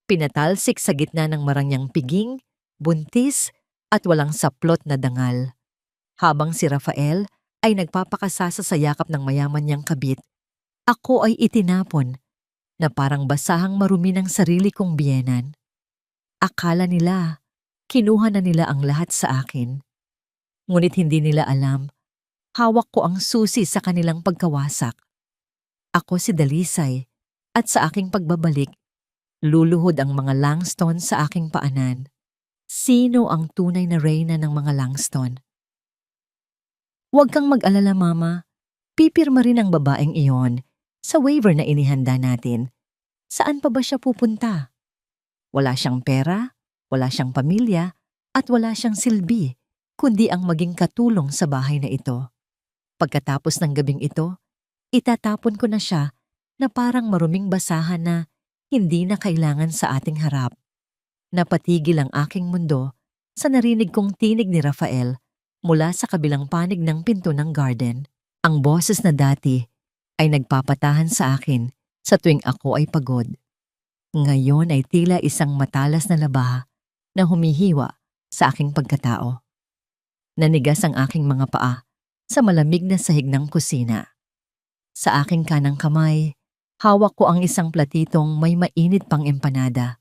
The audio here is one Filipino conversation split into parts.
Pinatalsik sa gitna ng marangyang piging, buntis, at walang saplot na dangal. Habang si Rafael ay nagpapakasasa sa yakap ng mayaman niyang kabit, ako ay itinapon na parang basahang marumi ng sarili kong biyenan. Akala nila, kinuha na nila ang lahat sa akin. Ngunit hindi nila alam, hawak ko ang susi sa kanilang pagkawasak. Ako si Dalisay, at sa aking pagbabalik, luluhod ang mga Langston sa aking paanan. Sino ang tunay na reyna ng mga Langston? Huwag kang mag-alala, Mama. Pipirma rin ang babaeng iyon sa waiver na inihanda natin. Saan pa ba siya pupunta? Wala siyang pera, wala siyang pamilya, at wala siyang silbi, kundi ang maging katulong sa bahay na ito. Pagkatapos ng gabing ito, itatapon ko na siya na parang maruming basahan na hindi na kailangan sa ating harap. Napatigil ang aking mundo sa narinig kong tinig ni Rafael mula sa kabilang panig ng pinto ng garden. Ang boses na dati ay nagpapatahan sa akin sa tuwing ako ay pagod. Ngayon ay tila isang matalas na labaha na humihiwa sa aking pagkatao. Nanigas ang aking mga paa sa malamig na sahig ng kusina. Sa aking kanang kamay, hawak ko ang isang platitong may mainit pang empanada,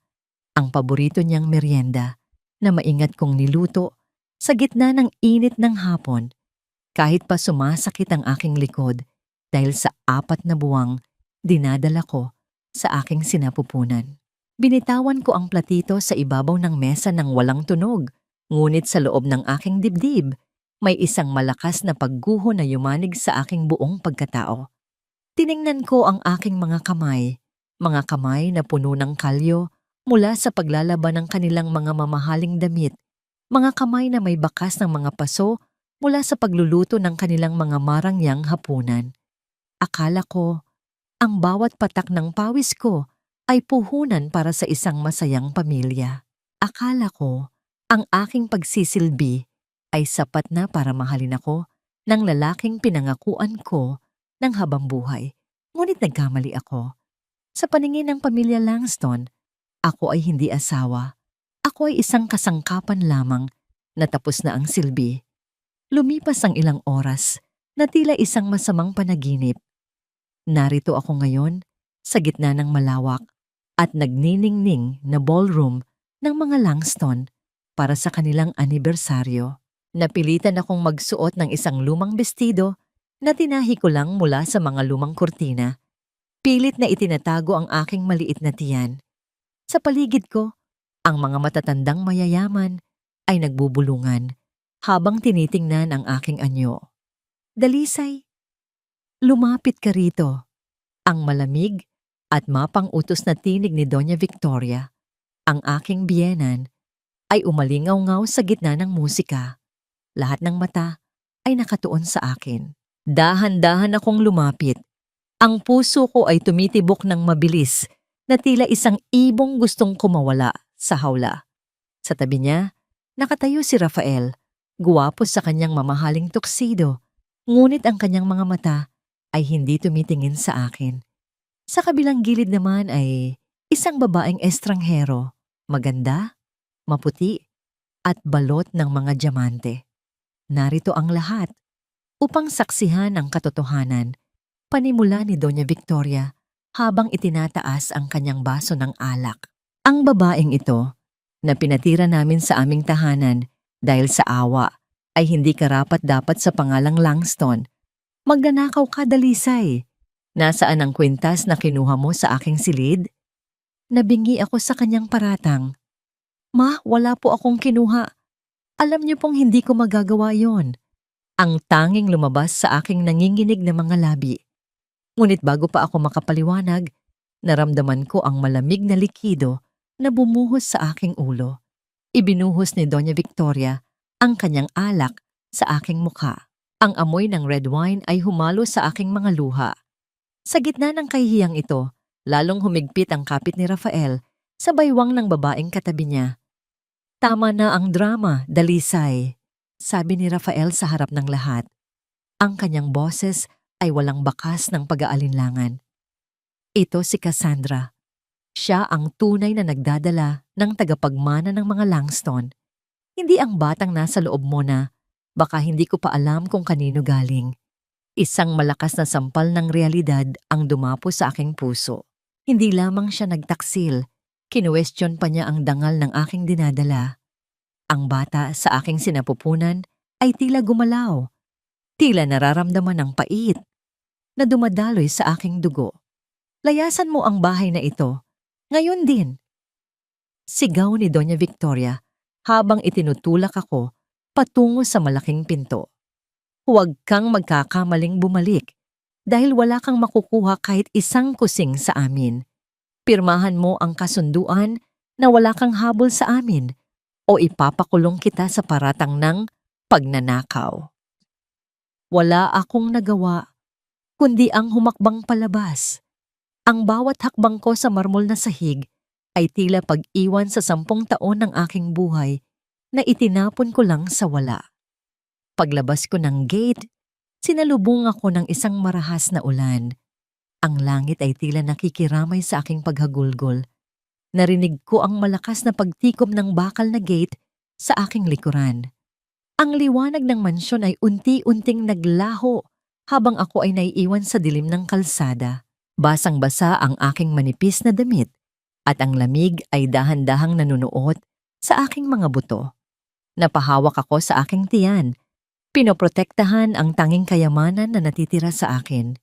ang paborito niyang merienda na maingat kong niluto sa gitna ng init ng hapon. Kahit pa sumasakit ang aking likod dahil sa 4 na buwang dinadala ko sa aking sinapupunan. Binitawan ko ang platito sa ibabaw ng mesa ng walang tunog, ngunit sa loob ng aking dibdib, may isang malakas na pagguho na yumanig sa aking buong pagkatao. Tiningnan ko ang aking mga kamay na puno ng kalyo mula sa paglalaban ng kanilang mga mamahaling damit, mga kamay na may bakas ng mga paso mula sa pagluluto ng kanilang mga marangyang hapunan. Akala ko, ang bawat patak ng pawis ko ay puhunan para sa isang masayang pamilya. Akala ko, ang aking pagsisilbi ay sapat na para mahalin ako ng lalaking pinangakuan ko ng habang buhay. Ngunit nagkamali ako. Sa paningin ng pamilya Langston, ako ay hindi asawa. Ako ay isang kasangkapan lamang na tapos na ang silbi. Lumipas ang ilang oras na tila isang masamang panaginip. Narito ako ngayon sa gitna ng malawak at nagniningning na ballroom ng mga Langston para sa kanilang anibersaryo. Napilitan akong magsuot ng isang lumang bestido na tinahi ko lang mula sa mga lumang kurtina. Pilit na itinatago ang aking maliit na tiyan. Sa paligid ko, ang mga matatandang mayayaman ay nagbubulungan habang tinitingnan ang aking anyo. Dalisay, lumapit ka rito. Ang malamig at mapang-utos na tinig ni Doña Victoria, ang aking biyenan, ay umalingaw-ngaw sa gitna ng musika. Lahat ng mata ay nakatuon sa akin. Dahan-dahan akong lumapit. Ang puso ko ay tumitibok ng mabilis na tila isang ibong gustong kumawala sa hawla. Sa tabi niya, nakatayo si Rafael, guwapo sa kanyang mamahaling tuksido, ngunit ang kanyang mga mata ay hindi tumitingin sa akin. Sa kabilang gilid naman ay isang babaeng estranghero, maganda, maputi, at balot ng mga diamante. Narito ang lahat upang saksihan ang katotohanan, panimula ni Doña Victoria habang itinataas ang kanyang baso ng alak. Ang babaeng ito, na pinatira namin sa aming tahanan dahil sa awa, ay hindi karapat-dapat sa pangalang Langston. Magnanakaw ka, Dalisay. Nasaan ang kwintas na kinuha mo sa aking silid? Nabingi ako sa kanyang paratang. Ma, wala po akong kinuha. Alam niyo pong hindi ko magagawa yon. Ang tanging lumabas sa aking nanginginig na mga labi. Ngunit bago pa ako makapaliwanag, naramdaman ko ang malamig na likido na bumuhos sa aking ulo. Ibinuhos ni Doña Victoria ang kanyang alak sa aking mukha. Ang amoy ng red wine ay humalo sa aking mga luha. Sa gitna ng kahihiyang ito, lalong humigpit ang kapit ni Rafael sa baywang ng babaeng katabi niya. Tama na ang drama, Dalisay, sabi ni Rafael sa harap ng lahat. Ang kanyang boses ay walang bakas ng pag-aalinlangan. Ito si Cassandra. Siya ang tunay na nagdadala ng tagapagmana ng mga Langston. Hindi ang batang nasa loob mo na baka hindi ko pa alam kung kanino galing. Isang malakas na sampal ng realidad ang dumapo sa aking puso. Hindi lamang siya nagtaksil, kinuwestiyon pa niya ang dangal ng aking dinadala. Ang bata sa aking sinapupunan ay tila gumalaw, tila nararamdaman ng pait na dumadaloy sa aking dugo. Layasan mo ang bahay na ito, ngayon din. Sigaw ni Doña Victoria habang itinutulak ako patungo sa malaking pinto. Huwag kang magkakamaling bumalik dahil wala kang makukuha kahit isang kusing sa amin. Pirmahan mo ang kasunduan na wala kang habol sa amin o ipapakulong kita sa paratang ng pagnanakaw. Wala akong nagawa kundi ang humakbang palabas. Ang bawat hakbang ko sa marmol na sahig ay tila pag-iwan sa 10 taon ng aking buhay na itinapon ko lang sa wala. Paglabas ko ng gate, sinalubong ako ng isang marahas na ulan. Ang langit ay tila nakikiramay sa aking paghagulgol. Narinig ko ang malakas na pagtikom ng bakal na gate sa aking likuran. Ang liwanag ng mansyon ay unti-unting naglaho habang ako ay naiiwan sa dilim ng kalsada. Basang-basa ang aking manipis na damit at ang lamig ay dahan-dahang nanunuot sa aking mga buto. Napahawak ako sa aking tiyan. Pinoprotektahan ang tanging kayamanan na natitira sa akin.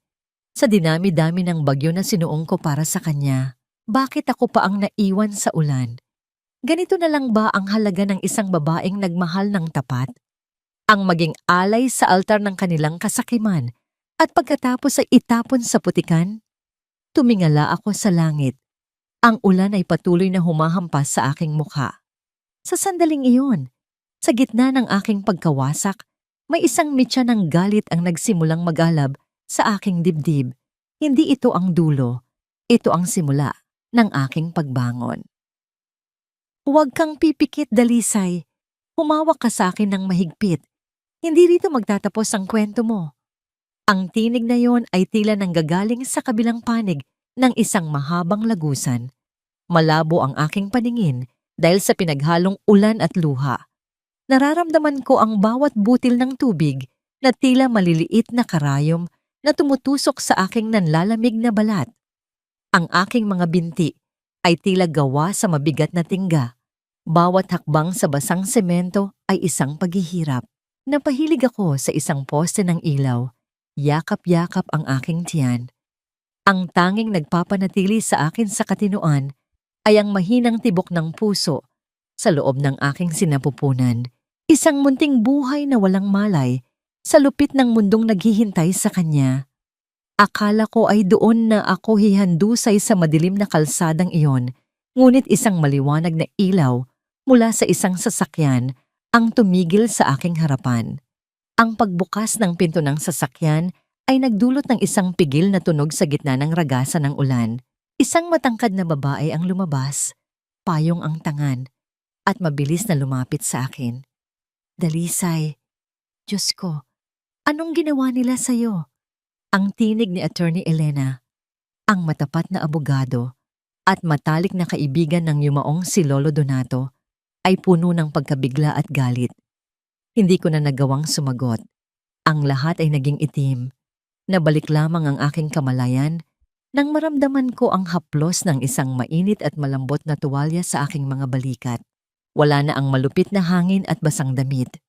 Sa dinami-dami ng bagyo na sinuong ko para sa kanya, bakit ako pa ang naiwan sa ulan? Ganito na lang ba ang halaga ng isang babaeng nagmahal ng tapat? Ang maging alay sa altar ng kanilang kasakiman at pagkatapos ay itapon sa putikan? Tumingala ako sa langit. Ang ulan ay patuloy na humahampas sa aking mukha. Sa sandaling iyon, sa gitna ng aking pagkawasak, may isang mitya ng galit ang nagsimulang magalab sa aking dibdib. Hindi ito ang dulo. Ito ang simula ng aking pagbangon. Huwag kang pipikit, Dalisay. Humawak ka sa akin ng mahigpit. Hindi rito magtatapos ang kwento mo. Ang tinig na yon ay tila nanggagaling sa kabilang panig ng isang mahabang lagusan. Malabo ang aking paningin dahil sa pinaghalong ulan at luha. Nararamdaman ko ang bawat butil ng tubig na tila maliliit na karayom na tumutusok sa aking nanlalamig na balat. Ang aking mga binti ay tila gawa sa mabigat na tingga. Bawat hakbang sa basang semento ay isang paghihirap. Napahilig ako sa isang poste ng ilaw. Yakap-yakap ang aking tiyan. Ang tanging nagpapanatili sa akin sa katinoan ay ang mahinang tibok ng puso sa loob ng aking sinapupunan. Isang munting buhay na walang malay sa lupit ng mundong naghihintay sa kanya. Akala ko ay doon na ako hihandusay sa madilim na kalsadang iyon, ngunit isang maliwanag na ilaw mula sa isang sasakyan ang tumigil sa aking harapan. Ang pagbukas ng pinto ng sasakyan ay nagdulot ng isang pigil na tunog sa gitna ng ragasan ng ulan. Isang matangkad na babae ang lumabas, payong ang tangan, at mabilis na lumapit sa akin. Dalisay, Diyos ko, anong ginawa nila sa'yo? Ang tinig ni Attorney Elena, ang matapat na abogado at matalik na kaibigan ng yumaong si Lolo Donato, ay puno ng pagkabigla at galit. Hindi ko na nagawang sumagot. Ang lahat ay naging itim. Nabalik lamang ang aking kamalayan nang maramdaman ko ang haplos ng isang mainit at malambot na tuwalya sa aking mga balikat. Wala na ang malupit na hangin at basang damit.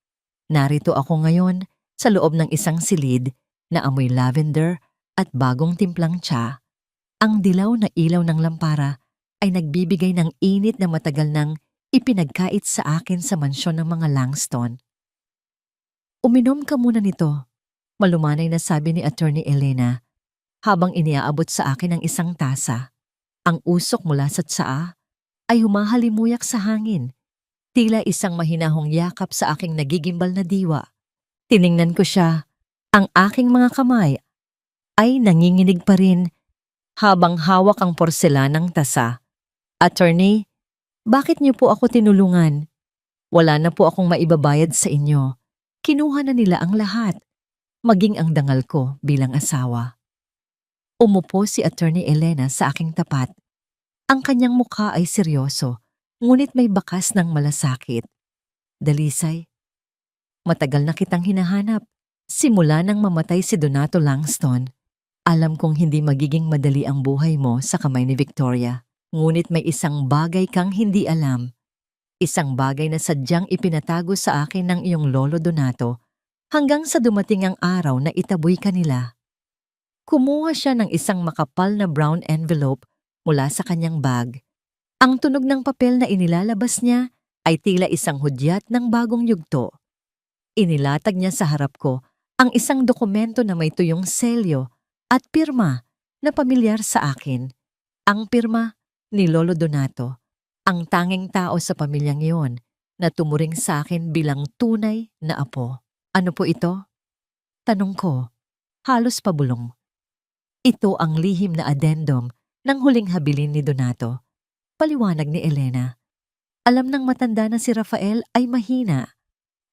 Narito ako ngayon sa loob ng isang silid na amoy lavender at bagong timplang tsa. Ang dilaw na ilaw ng lampara ay nagbibigay ng init na matagal nang ipinagkait sa akin sa mansyon ng mga Langston. Uminom ka muna nito, malumanay na sabi ni Attorney Elena habang iniaabot sa akin ang isang tasa. Ang usok mula sa tsaa ay humahalimuyak sa hangin, tila isang mahinahong yakap sa aking nagigimbal na diwa. Tiningnan ko siya, ang aking mga kamay ay nanginginig pa rin habang hawak ang porselanang tasa. Attorney, bakit niyo po ako tinulungan? Wala na po akong maibabayad sa inyo. Kinuha na nila ang lahat, maging ang dangal ko bilang asawa. Umupo si Attorney Elena sa aking tapat. Ang kanyang mukha ay seryoso, ngunit may bakas ng malasakit. Dalisay, matagal na kitang hinahanap. Simula nang mamatay si Donato Langston, alam kong hindi magiging madali ang buhay mo sa kamay ni Victoria. Ngunit may isang bagay kang hindi alam. Isang bagay na sadyang ipinatago sa akin ng iyong lolo Donato hanggang sa dumating ang araw na itaboy ka nila. Kumuha siya ng isang makapal na brown envelope mula sa kanyang bag. Ang tunog ng papel na inilalabas niya ay tila isang hudyat ng bagong yugto. Inilatag niya sa harap ko ang isang dokumento na may tuyong selyo at pirma na pamilyar sa akin. Ang pirma ni Lolo Donato, ang tanging tao sa pamilyang iyon na tumuring sa akin bilang tunay na apo. Ano po ito? Tanong ko, halos pabulong. Ito ang lihim na addendum ng huling habilin ni Donato. Paliwanag ni Elena. Alam ng matanda na si Rafael ay mahina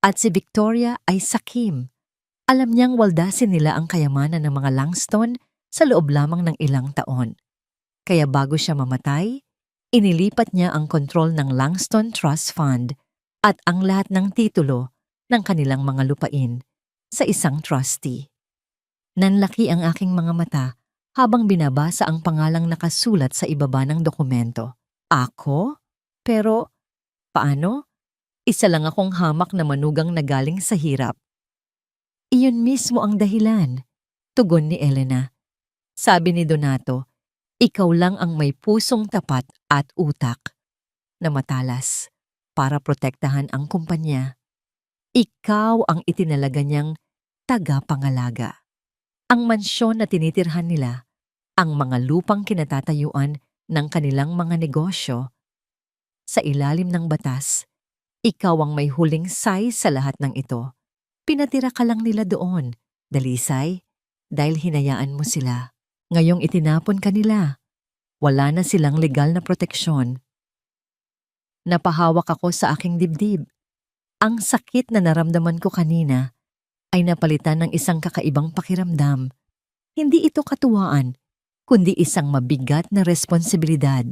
at si Victoria ay sakim. Alam niyang waldasin nila ang kayamanan ng mga Langston sa loob lamang ng ilang taon. Kaya bago siya mamatay, inilipat niya ang kontrol ng Langston Trust Fund at ang lahat ng titulo ng kanilang mga lupain sa isang trustee. Nanlaki ang aking mga mata habang binabasa ang pangalang nakasulat sa ibaba ng dokumento. Ako? Pero, paano? Isa lang akong hamak na manugang na galing sa hirap. Iyon mismo ang dahilan, tugon ni Elena. Sabi ni Donato, ikaw lang ang may pusong tapat at utak na matalas para protektahan ang kumpanya. Ikaw ang itinalaga niyang tagapangalaga. Ang mansyon na tinitirhan nila, ang mga lupang kinatatayuan ng kanilang mga negosyo. Sa ilalim ng batas, ikaw ang may huling say sa lahat ng ito. Pinatira ka lang nila doon, Dalisay, dahil hinayaan mo sila. Ngayong itinapon ka nila, wala na silang legal na proteksyon. Napahawak ako sa aking dibdib. Ang sakit na naramdaman ko kanina ay napalitan ng isang kakaibang pakiramdam. Hindi ito katuwaan, kundi isang mabigat na responsibilidad.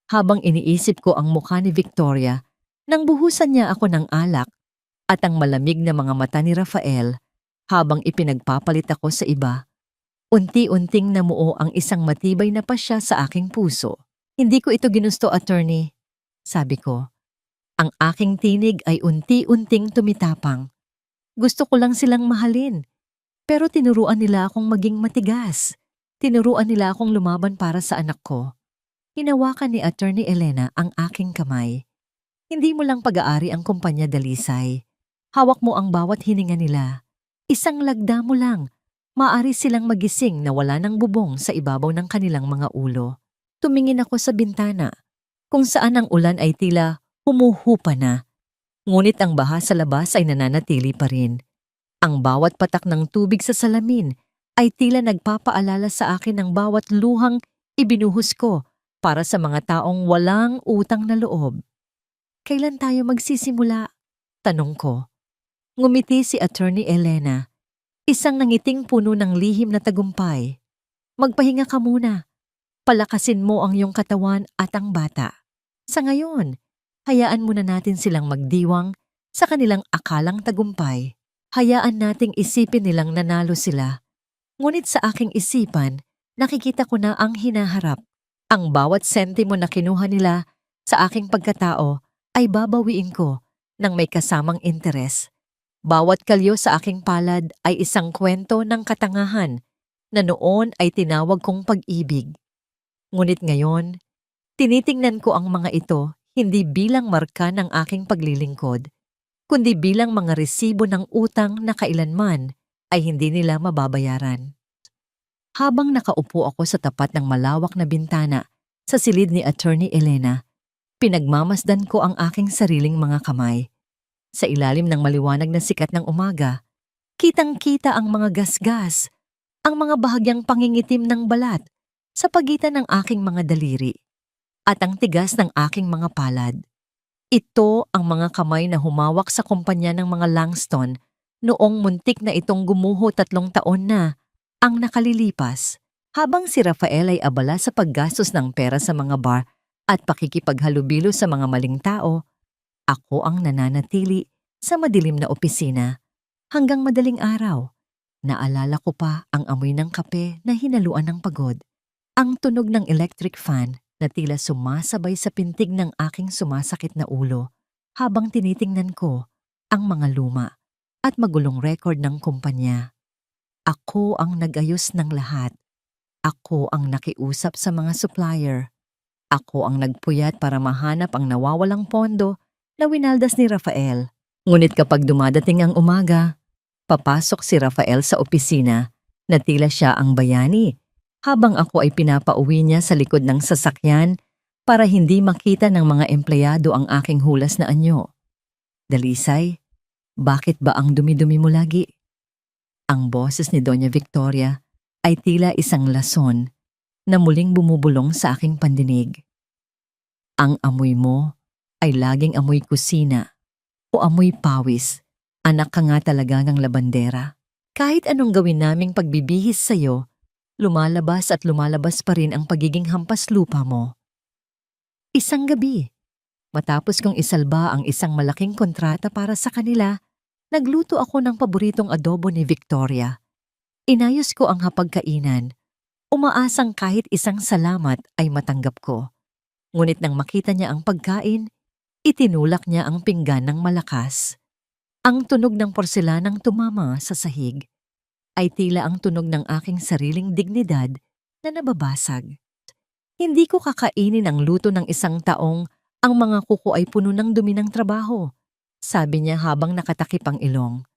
Habang iniisip ko ang mukha ni Victoria, nang buhusan niya ako ng alak at ang malamig na mga mata ni Rafael habang ipinagpapalit ako sa iba, unti-unting namuo ang isang matibay na pasya sa aking puso. Hindi ko ito ginusto, attorney, sabi ko. Ang aking tinig ay unti-unting tumitapang. Gusto ko lang silang mahalin, pero tinuruan nila akong maging matigas. Tinuruan nila akong lumaban para sa anak ko. Hinawakan ni Attorney Elena ang aking kamay. Hindi mo lang pag-aari ang kumpanya, Dalisay. Hawak mo ang bawat hininga nila. Isang lagda mo lang. Maari silang magising na wala ng bubong sa ibabaw ng kanilang mga ulo. Tumingin ako sa bintana, kung saan ang ulan ay tila humuhupa na. Ngunit ang baha sa labas ay nananatili pa rin. Ang bawat patak ng tubig sa salamin ay tila nagpapaalala sa akin ng bawat luhang ibinuhos ko para sa mga taong walang utang na loob. Kailan tayo magsisimula? Tanong ko. Ngumiti si Attorney Elena, isang nangiting puno ng lihim na tagumpay. Magpahinga ka muna. Palakasin mo ang iyong katawan at ang bata. Sa ngayon, hayaan muna natin silang magdiwang sa kanilang akalang tagumpay. Hayaan nating isipin nilang nanalo sila. Ngunit sa aking isipan, nakikita ko na ang hinaharap. Ang bawat sentimo na kinuha nila sa aking pagkatao ay babawiin ko ng may kasamang interes. Bawat kalyo sa aking palad ay isang kwento ng katangahan na noon ay tinawag kong pag-ibig. Ngunit ngayon, tinitingnan ko ang mga ito hindi bilang marka ng aking paglilingkod, kundi bilang mga resibo ng utang na kailanman ay hindi nila mababayaran. Habang nakaupo ako sa tapat ng malawak na bintana sa silid ni Attorney Elena, pinagmamasdan ko ang aking sariling mga kamay. Sa ilalim ng maliwanag na sikat ng umaga, kitang-kita ang mga gasgas, ang mga bahagyang pangingitim ng balat sa pagitan ng aking mga daliri at ang tigas ng aking mga palad. Ito ang mga kamay na humawak sa kumpanya ng mga Langston noong muntik na itong gumuho 3 taon na ang nakalilipas. Habang si Rafael ay abala sa paggastos ng pera sa mga bar at pakikipaghalubilo sa mga maling tao, ako ang nananatili sa madilim na opisina hanggang madaling araw. Naalala ko pa ang amoy ng kape na hinaluan ng pagod, ang tunog ng electric fan na tila sumasabay sa pintig ng aking sumasakit na ulo habang tinitingnan ko ang mga luma at magulong record ng kumpanya. Ako ang nag-ayos ng lahat. Ako ang nakiusap sa mga supplier. Ako ang nagpuyat para mahanap ang nawawalang pondo na winaldas ni Rafael. Ngunit kapag dumadating ang umaga, papasok si Rafael sa opisina na tila siya ang bayani, habang ako ay pinapauwi niya sa likod ng sasakyan para hindi makita ng mga empleyado ang aking hulas na anyo. Dalisay, bakit ba ang dumi-dumi mo lagi? Ang boses ni Doña Victoria ay tila isang lason na muling bumubulong sa aking pandinig. Ang amoy mo ay laging amoy kusina o amoy pawis. Anak ka nga talaga ng labandera. Kahit anong gawin naming pagbibihis sa'yo, lumalabas at lumalabas pa rin ang pagiging hampas lupa mo. Isang gabi, matapos kong isalba ang isang malaking kontrata para sa kanila, nagluto ako ng paboritong adobo ni Victoria. Inayos ko ang hapagkainan, umaasang kahit isang salamat ay matanggap ko. Ngunit nang makita niya ang pagkain, itinulak niya ang pinggan ng malakas. Ang tunog ng porselanang tumama sa sahig ay tila ang tunog ng aking sariling dignidad na nababasag. Hindi ko kakainin ang luto ng isang taong ang mga kuko ay puno ng dumi ng trabaho, sabi niya habang nakatakip ang ilong.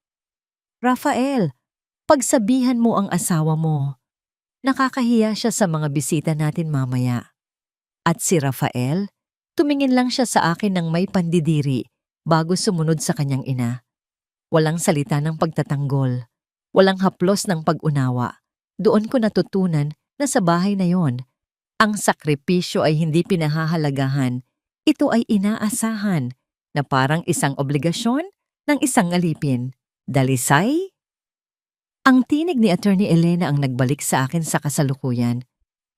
Rafael, pagsabihan mo ang asawa mo. Nakakahiya siya sa mga bisita natin mamaya. At si Rafael, tumingin lang siya sa akin ng may pandidiri bago sumunod sa kanyang ina. Walang salita ng pagtatanggol, walang haplos ng pag-unawa. Doon ko natutunan na sa bahay na yon, ang sakripisyo ay hindi pinahahalagahan. Ito ay inaasahan na parang isang obligasyon ng isang alipin. Dalisay? Ang tinig ni Attorney Elena ang nagbalik sa akin sa kasalukuyan.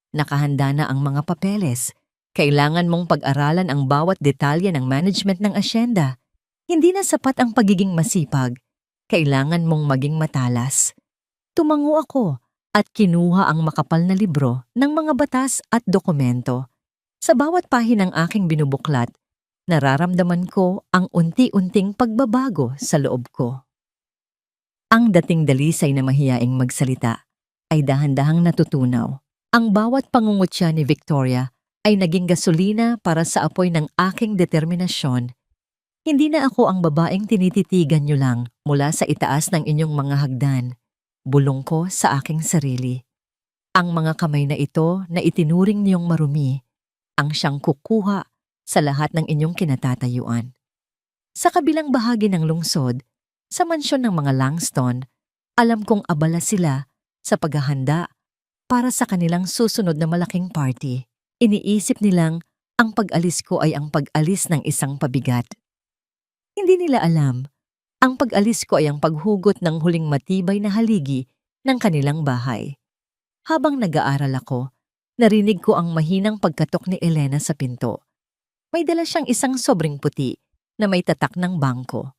Nakahanda na ang mga papeles. Kailangan mong pag-aralan ang bawat detalye ng management ng asyenda. Hindi na sapat ang pagiging masipag. Kailangan mong maging matalas. Tumango ako at kinuha ang makapal na libro ng mga batas at dokumento. Sa bawat pahinang aking binubuklat, nararamdaman ko ang unti-unting pagbabago sa loob ko. Ang dating Dalisay na mahiyaing magsalita ay dahan-dahang natutunaw. Ang bawat pangungutya ni Victoria ay naging gasolina para sa apoy ng aking determinasyon. Hindi na ako ang babaeng tinititigan niyo lang mula sa itaas ng inyong mga hagdan. Bulong ko sa aking sarili. Ang mga kamay na ito na itinuring niyong marumi, ang siyang kukuha sa lahat ng inyong kinatatayuan. Sa kabilang bahagi ng lungsod, sa mansyon ng mga Langston, alam kong abala sila sa paghahanda para sa kanilang susunod na malaking party. Iniisip nilang ang pag-alis ko ay ang pag-alis ng isang pabigat. Hindi nila alam, ang pag-alis ko ay ang paghugot ng huling matibay na haligi ng kanilang bahay. Habang nag-aaral ako, narinig ko ang mahinang pagkatok ni Elena sa pinto. May dala siyang isang sobrang puti na may tatak ng bangko.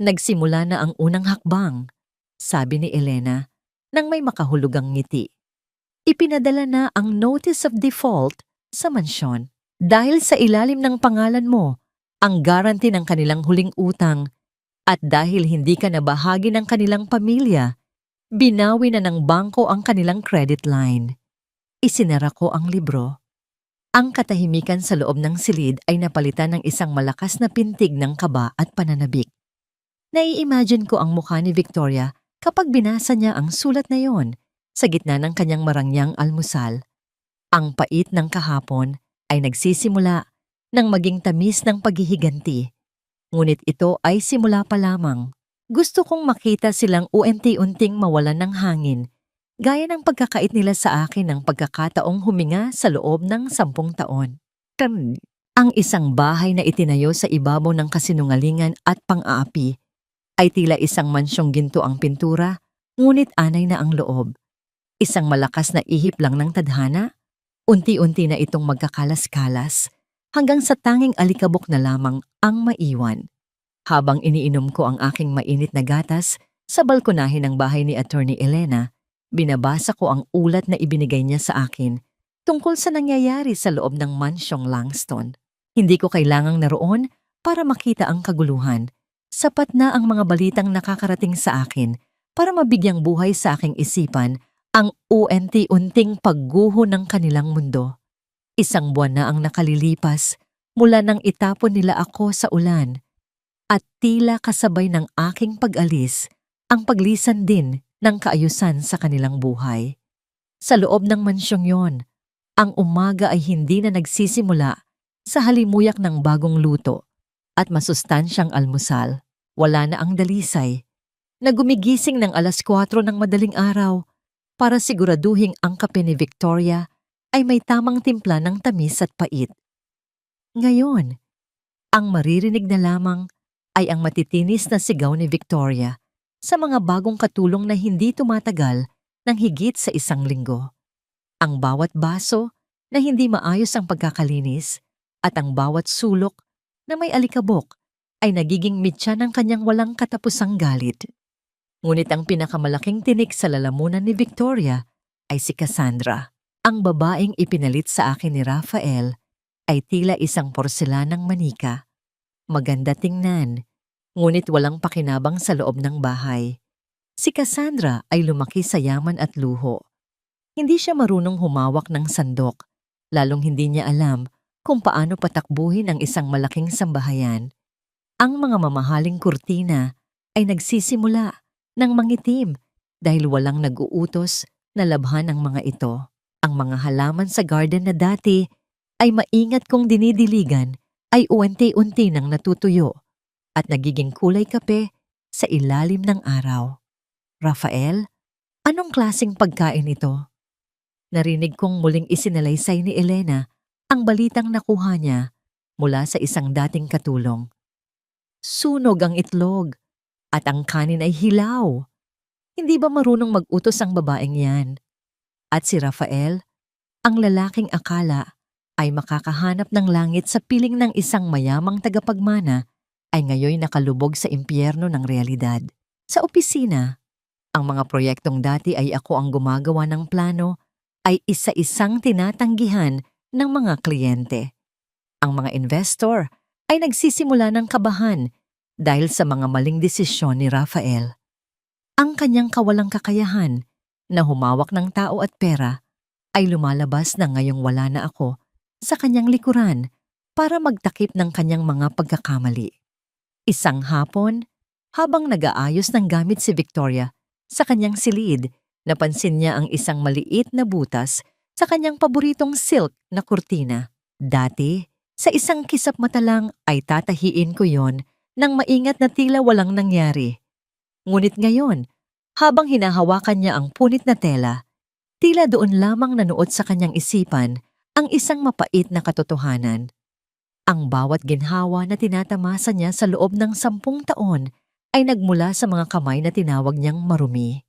Nagsimula na ang unang hakbang, sabi ni Elena nang may makahulugang ngiti. Ipinadala na ang notice of default sa mansyon. Dahil sa ilalim ng pangalan mo, ang guarantee ng kanilang huling utang at dahil hindi ka na bahagi ng kanilang pamilya, binawi na ng bangko ang kanilang credit line. Isinara ko ang libro. Ang katahimikan sa loob ng silid ay napalitan ng isang malakas na pintig ng kaba at pananabik. Nai-imagine ko ang mukha ni Victoria kapag binasa niya ang sulat na yon sa gitna ng kanyang marangyang almusal. Ang pait ng kahapon ay nagsisimula ng maging tamis ng paghihiganti. Ngunit ito ay simula pa lamang. Gusto kong makita silang unti-unting mawalan ng hangin, gaya ng pagkakait nila sa akin ng pagkakataong huminga sa loob ng 10 taon. Ang isang bahay na itinayo sa ibabaw ng kasinungalingan at pang-aapi ay tila isang mansyong ginto ang pintura, ngunit anay na ang loob. Isang malakas na ihip lang ng tadhana, unti-unti na itong magkakalas-kalas hanggang sa tanging alikabok na lamang ang maiwan. Habang iniinom ko ang aking mainit na gatas sa balkonahe ng bahay ni Attorney Elena, binabasa ko ang ulat na ibinigay niya sa akin tungkol sa nangyayari sa loob ng mansyong Langston. Hindi ko kailangang naroon para makita ang kaguluhan. Sapat na ang mga balitang nakakarating sa akin para mabigyang buhay sa aking isipan ang unti-unting pagguho ng kanilang mundo. Isang buwan na ang nakalilipas mula nang itapon nila ako sa ulan. At tila kasabay ng aking pag-alis, ang paglisan din ng kaayusan sa kanilang buhay. Sa loob ng mansyong yon, ang umaga ay hindi na nagsisimula sa halimuyak ng bagong luto at masustansyang almusal. Wala na ang dalisay, na gumigising ng 4:00 ng madaling araw para siguraduhing ang kape ni Victoria ay may tamang timpla ng tamis at pait. Ngayon, ang maririnig na lamang ay ang matitinis na sigaw ni Victoria sa mga bagong katulong na hindi tumatagal ng higit sa 1 linggo. Ang bawat baso na hindi maayos ang pagkakalinis at ang bawat sulok na may alikabok ay nagiging mitya ng kanyang walang katapusang galit. Ngunit ang pinakamalaking tinik sa lalamunan ni Victoria ay si Cassandra. Ang babaeng ipinalit sa akin ni Rafael ay tila isang porselanang manika. Maganda tingnan, ngunit walang pakinabang sa loob ng bahay. Si Cassandra ay lumaki sa yaman at luho. Hindi siya marunong humawak ng sandok, lalong hindi niya alam kung paano patakbuhin ang isang malaking sambahayan. Ang mga mamahaling kurtina ay nagsisimula ng mangitim dahil walang nag-uutos na labhan ang mga ito. Ang mga halaman sa garden na dati ay maingat kong dinidiligan ay unti-unti nang natutuyo at nagiging kulay kape sa ilalim ng araw. Rafael, anong klaseng pagkain ito? Narinig kong muling isinalaysay ni Elena ang balitang nakuha niya mula sa isang dating katulong. Sunog ang itlog at ang kanin ay hilaw. Hindi ba marunong mag-utos ang babaeng yan? At si Rafael, ang lalaking akala ay makakahanap ng langit sa piling ng isang mayamang tagapagmana, ay ngayoy nakalubog sa impyerno ng realidad. Sa opisina, ang mga proyektong dati ay ako ang gumagawa ng plano ay isa-isang tinatanggihan ng mga kliyente. Ang mga investor ay nagsisimula ng kabahan dahil sa mga maling desisyon ni Rafael. Ang kanyang kawalang kakayahan na humawak ng tao at pera ay lumalabas na ngayong wala na ako sa kanyang likuran para magtakip ng kanyang mga pagkakamali. Isang hapon, habang nag-aayos ng gamit si Victoria sa kanyang silid, napansin niya ang isang maliit na butas sa kanyang paboritong silk na kurtina. Dati, sa isang kisap mata lang ay tatahiin ko yon nang maingat na tila walang nangyari. Ngunit ngayon, habang hinahawakan niya ang punit na tela, tila doon lamang nanuot sa kanyang isipan ang isang mapait na katotohanan. Ang bawat ginhawa na tinatamasa niya sa loob ng 10 taon ay nagmula sa mga kamay na tinawag niyang marumi.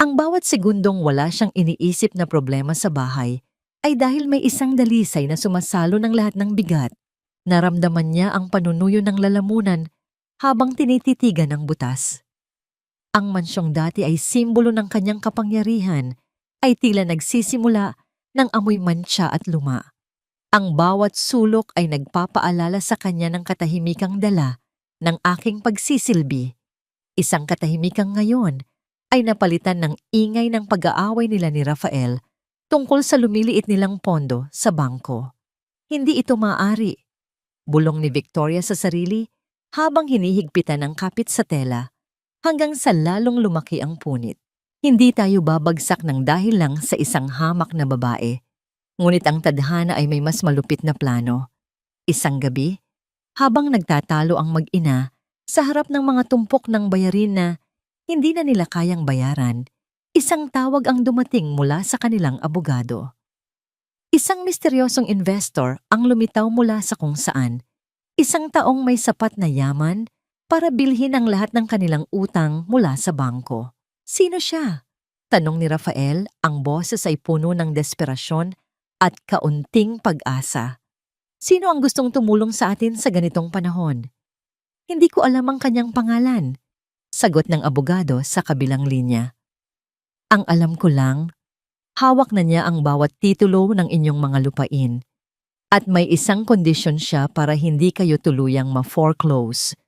Ang bawat segundong wala siyang iniisip na problema sa bahay ay dahil may isang dalisay na sumasalo ng lahat ng bigat. Naramdaman niya ang panunuyo ng lalamunan habang tinititigan ng butas. Ang mansyong dati ay simbolo ng kanyang kapangyarihan ay tila nagsisimula ng amoy mantsa at luma. Ang bawat sulok ay nagpapaalala sa kanya ng katahimikang dala ng aking pagsisilbi. Isang katahimikang ngayon ay napalitan ng ingay ng pag-aaway nila ni Rafael tungkol sa lumiliit nilang pondo sa bangko. Hindi ito maaari. Bulong ni Victoria sa sarili habang hinihigpitan ng kapit sa tela hanggang sa lalong lumaki ang punit. Hindi tayo babagsak ng dahil lang sa isang hamak na babae. Ngunit ang tadhana ay may mas malupit na plano. Isang gabi, habang nagtatalo ang mag-ina sa harap ng mga tumpok ng bayarin na hindi na nila kayang bayaran, isang tawag ang dumating mula sa kanilang abogado. Isang misteryosong investor ang lumitaw mula sa kung saan, isang taong may sapat na yaman para bilhin ang lahat ng kanilang utang mula sa bangko. Sino siya? Tanong ni Rafael, ang boses ay puno ng desperasyon at kaunting pag-asa. Sino ang gustong tumulong sa atin sa ganitong panahon? Hindi ko alam ang kanyang pangalan. Sagot ng abogado sa kabilang linya. Ang alam ko lang, hawak na niya ang bawat titulo ng inyong mga lupain. At may isang kondisyon siya para hindi kayo tuluyang ma-foreclose.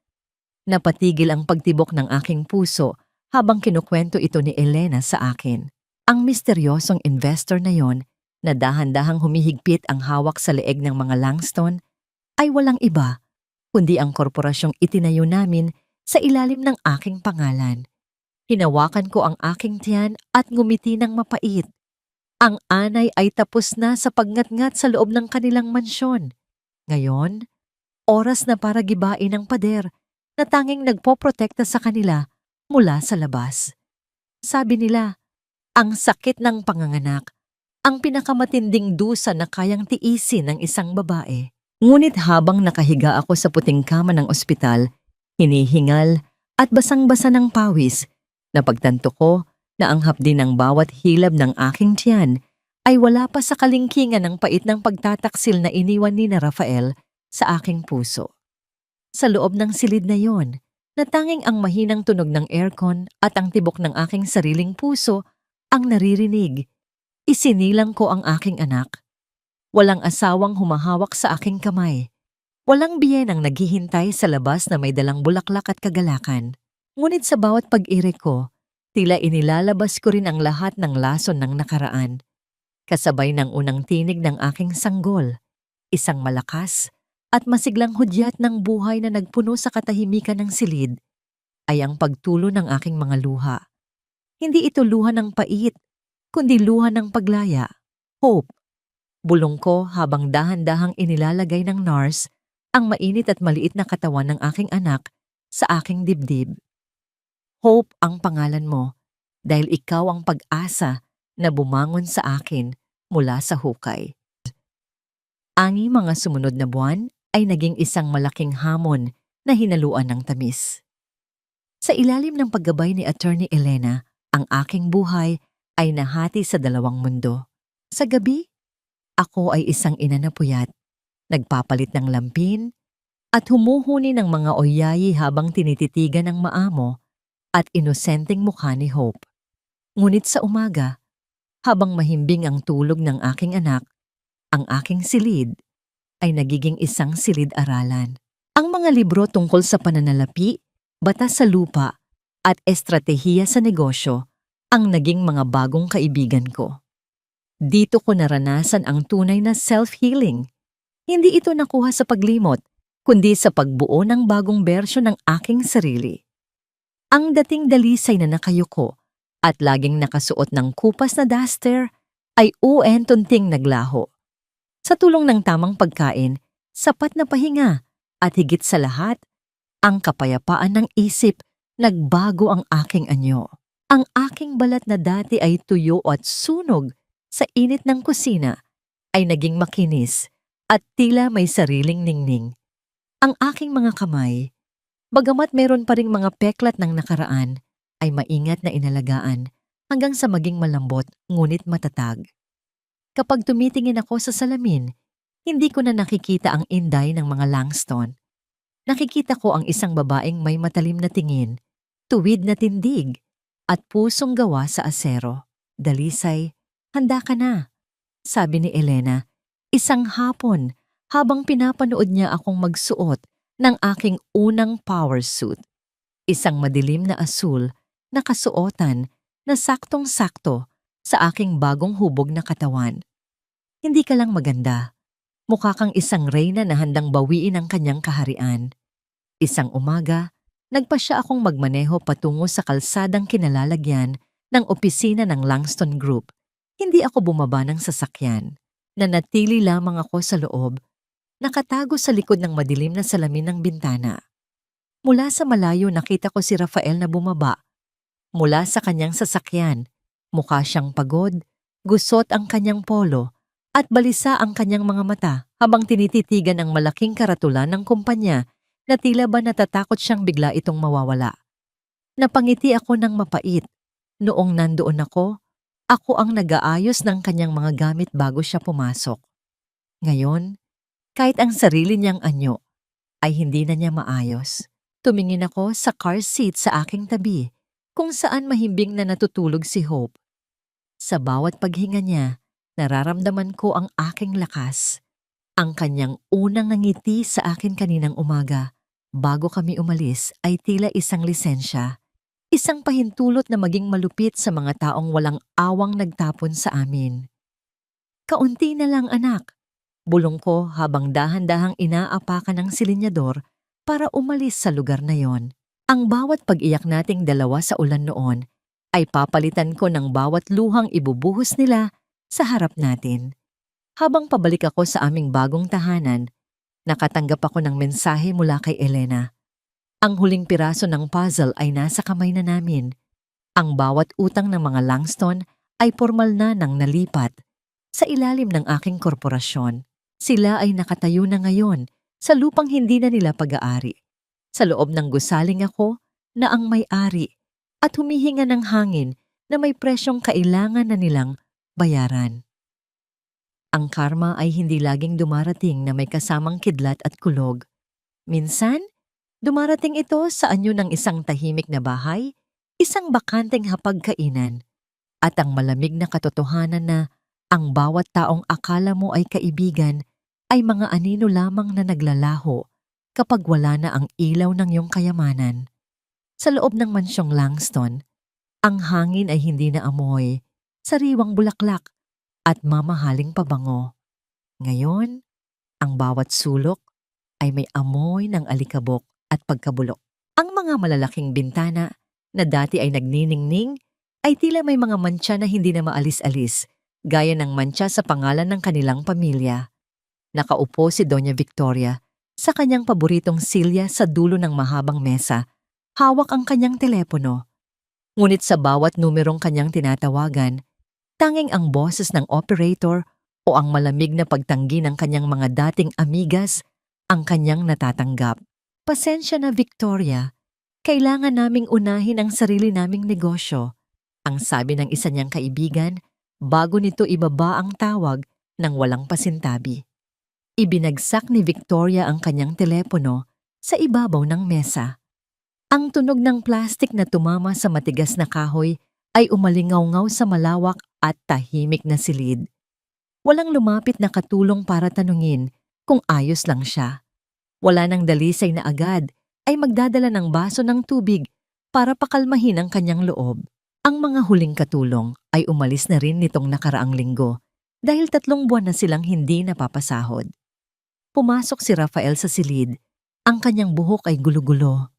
Napatigil ang pagtibok ng aking puso habang kinukwento ito ni Elena sa akin. Ang misteryosong investor na yon na dahan-dahang humihigpit ang hawak sa leeg ng mga Langston ay walang iba kundi ang korporasyong itinayo namin sa ilalim ng aking pangalan. Hinawakan ko ang aking tiyan at ngumiti ng mapait. Ang anay ay tapos na sa pagngat-ngat sa loob ng kanilang mansyon. Ngayon, oras na para gibain ang pader na tanging nagpoprotekta sa kanila mula sa labas. Sabi nila, ang sakit ng panganganak, ang pinakamatinding dusa na kayang tiisin ng isang babae. Ngunit habang nakahiga ako sa puting kama ng ospital, hinihingal at basang-basa ng pawis, napagtanto ko na ang hapdi ng bawat hilab ng aking tiyan ay wala pa sa kalingkingan ng pait ng pagtataksil na iniwan ni na Rafael sa aking puso. Sa loob ng silid na yon, na tanging ang mahinang tunog ng aircon at ang tibok ng aking sariling puso ang naririnig, isinilang ko ang aking anak. Walang asawang humahawak sa aking kamay. Walang biyenang naghihintay sa labas na may dalang bulaklak at kagalakan. Ngunit sa bawat pag-irik ko, tila inilalabas ko rin ang lahat ng lason ng nakaraan. Kasabay ng unang tinig ng aking sanggol, isang malakas at masiglang hudyat ng buhay na nagpuno sa katahimikan ng silid, ay ang pagtulo ng aking mga luha. Hindi ito luha ng pait, kundi luha ng paglaya, hope. Bulong ko habang dahan-dahang inilalagay ng nurse ang mainit at maliit na katawan ng aking anak sa aking dibdib. Hope ang pangalan mo dahil ikaw ang pag-asa na bumangon sa akin mula sa hukay. Ang mga sumunod na buwan ay naging isang malaking hamon na hinaluan ng tamis. Sa ilalim ng paggabay ni Attorney Elena, ang aking buhay ay nahati sa dalawang mundo. Sa gabi, ako ay isang ina na puyat, nagpapalit ng lampin at humuhuni ng mga oyayi habang tinititigan ng maamo at inosenteng mukha ni Hope. Ngunit sa umaga, habang mahimbing ang tulog ng aking anak, ang aking silid ay nagiging isang silid-aralan. Ang mga libro tungkol sa pananalapi, batas sa lupa at estratehiya sa negosyo ang naging mga bagong kaibigan ko. Dito ko naranasan ang tunay na self-healing. Hindi ito nakuha sa paglimot, kundi sa pagbuo ng bagong bersyon ng aking sarili. Ang dating dalisay na nakayuko at laging nakasuot ng kupas na duster ay unting naglaho. Sa tulong ng tamang pagkain, sapat na pahinga at higit sa lahat, ang kapayapaan ng isip, nagbago ang aking anyo. Ang aking balat na dati ay tuyo at sunog sa init ng kusina ay naging makinis at tila may sariling ningning. Ang aking mga kamay, bagamat meron pa ring mga peklat ng nakaraan, ay maingat na inalagaan hanggang sa maging malambot ngunit matatag. Kapag tumitingin ako sa salamin, hindi ko na nakikita ang inday ng mga Langston. Nakikita ko ang isang babaeng may matalim na tingin, tuwid na tindig, at pusong gawa sa asero. Dalisay, handa ka na, sabi ni Elena, isang hapon habang pinapanood niya akong magsuot ng aking unang power suit. Isang madilim na asul na kasuotan na saktong-sakto sa aking bagong hubog na katawan. Hindi ka lang maganda. Mukha kang isang reyna na handang bawiin ang kanyang kaharian. Isang umaga, nagpasya akong magmaneho patungo sa kalsadang kinalalagyan ng opisina ng Langston Group. Hindi ako bumaba ng sasakyan. Nanatili lamang ako sa loob, nakatago sa likod ng madilim na salamin ng bintana. Mula sa malayo nakita ko si Rafael na bumaba. Mula sa kanyang sasakyan, mukha siyang pagod, gusot ang kanyang polo, at balisa ang kanyang mga mata habang tinititigan ang malaking karatulan ng kumpanya na tila ba natatakot siyang bigla itong mawawala. Napangiti ako ng mapait. Noong nandoon ako ang nag-aayos ng kanyang mga gamit bago siya pumasok. Ngayon, kahit ang sarili niyang anyo ay hindi na niya maayos. Tumingin ako sa car seat sa aking tabi kung saan mahimbing na natutulog si Hope. Sa bawat paghinga niya, nararamdaman ko ang aking lakas. Ang kanyang unang ngiti sa akin kaninang umaga bago kami umalis ay tila isang lisensya. Isang pahintulot na maging malupit sa mga taong walang awang nagtapon sa amin. Kaunti na lang anak, bulong ko habang dahan-dahang inaapakan ng silinyador para umalis sa lugar na yon. Ang bawat pag-iyak nating dalawa sa ulan noon ay papalitan ko ng bawat luhang ibubuhos nila sa harap natin. Habang pabalik ako sa aming bagong tahanan, nakatanggap ako ng mensahe mula kay Elena. Ang huling piraso ng puzzle ay nasa kamay na namin. Ang bawat utang ng mga Langston ay formal na nang nalipat sa ilalim ng aking korporasyon. Sila ay nakatayo na ngayon sa lupang hindi na nila pag-aari. Sa loob ng gusaling ako na ang may-ari at humihinga ng hangin na may presyong kailangan na nilang bayaran. Ang karma ay hindi laging dumarating na may kasamang kidlat at kulog. Minsan, dumarating ito sa anyo ng isang tahimik na bahay, isang bakanteng hapagkainan, at ang malamig na katotohanan na ang bawat taong akala mo ay kaibigan ay mga anino lamang na naglalaho kapag wala na ang ilaw ng iyong kayamanan. Sa loob ng mansyong Langston, ang hangin ay hindi na amoy, sariwang bulaklak at mamahaling pabango. Ngayon, ang bawat sulok ay may amoy ng alikabok at pagkabulok. Ang mga malalaking bintana na dati ay nagniningning ay tila may mga mantsa na hindi na maalis-alis, gaya ng mantsa sa pangalan ng kanilang pamilya. Nakaupo si Doña Victoria sa kanyang paboritong silya sa dulo ng mahabang mesa, hawak ang kanyang telepono. Ngunit sa bawat numerong kanyang tinatawagan, tanging ang boses ng operator o ang malamig na pagtanggi ng kanyang mga dating amigas ang kanyang natatanggap. Pasensya na Victoria, kailangan naming unahin ang sarili naming negosyo, ang sabi ng isa niyang kaibigan bago nito ibaba ang tawag ng walang pasintabi. Ibinagsak ni Victoria ang kanyang telepono sa ibabaw ng mesa. Ang tunog ng plastik na tumama sa matigas na kahoy ay umalingaw-ngaw sa malawak at tahimik na silid. Walang lumapit na katulong para tanungin kung ayos lang siya. Wala nang dalisay na agad ay magdadala ng baso ng tubig para pakalmahin ang kanyang loob. Ang mga huling katulong ay umalis na rin nitong nakaraang linggo dahil 3 buwan na silang hindi napapasahod. Pumasok si Rafael sa silid. Ang kanyang buhok ay gulo-gulo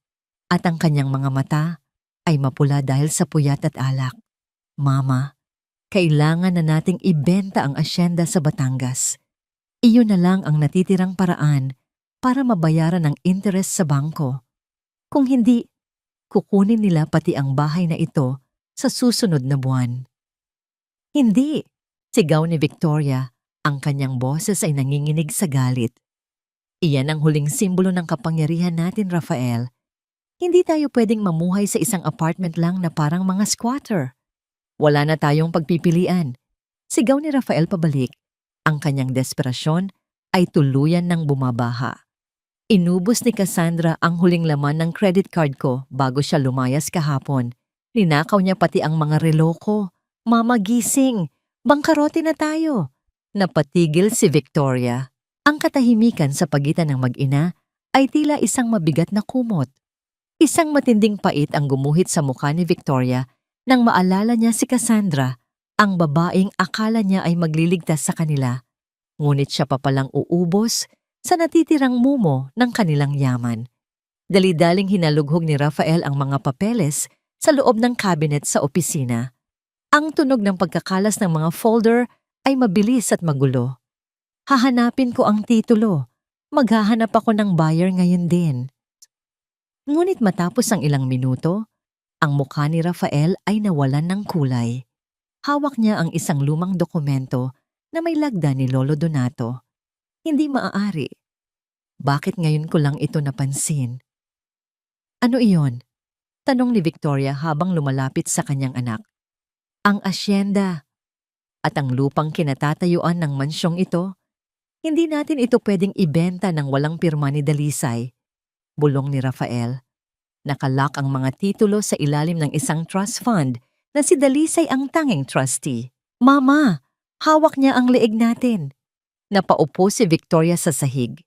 at ang kanyang mga mata ay mapula dahil sa puyat at alak. Mama, kailangan na nating ibenta ang asyenda sa Batangas. Iyon na lang ang natitirang paraan para mabayaran ang interest sa bangko. Kung hindi, kukunin nila pati ang bahay na ito sa susunod na buwan. Hindi, sigaw ni Victoria. Ang kanyang boses ay nanginginig sa galit. Iyan ang huling simbolo ng kapangyarihan natin, Rafael. Hindi tayo pwedeng mamuhay sa isang apartment lang na parang mga squatter. Wala na tayong pagpipilian. Sigaw ni Rafael pabalik. Ang kanyang desperasyon ay tuluyan ng bumabaha. Inubos ni Cassandra ang huling laman ng credit card ko bago siya lumayas kahapon. Ninakaw niya pati ang mga relo ko. Mama, gising! Bangkarote na tayo! Napatigil si Victoria. Ang katahimikan sa pagitan ng mag-ina ay tila isang mabigat na kumot. Isang matinding pait ang gumuhit sa mukha ni Victoria nang maalala niya si Cassandra, ang babaeng akala niya ay magliligtas sa kanila. Ngunit siya pa palang uubos sa natitirang mumo ng kanilang yaman. Dali-daling hinalughog ni Rafael ang mga papeles sa loob ng cabinet sa opisina. Ang tunog ng pagkakalas ng mga folder ay mabilis at magulo. Hahanapin ko ang titulo. Maghahanap ako ng buyer ngayon din. Ngunit matapos ang ilang minuto, ang mukha ni Rafael ay nawalan ng kulay. Hawak niya ang isang lumang dokumento na may lagda ni Lolo Donato. Hindi maaari. Bakit ngayon ko lang ito napansin? Ano iyon? Tanong ni Victoria habang lumalapit sa kanyang anak. ang asyenda at ang lupang kinatatayuan ng mansyong ito, hindi natin ito pwedeng ibenta ng walang pirma ni Dalisay, bulong ni Rafael. Nakalak ang mga titulo sa ilalim ng isang trust fund na si Dalisay ang tanging trustee. Mama, hawak niya ang leeg natin. Napaupo si Victoria sa sahig.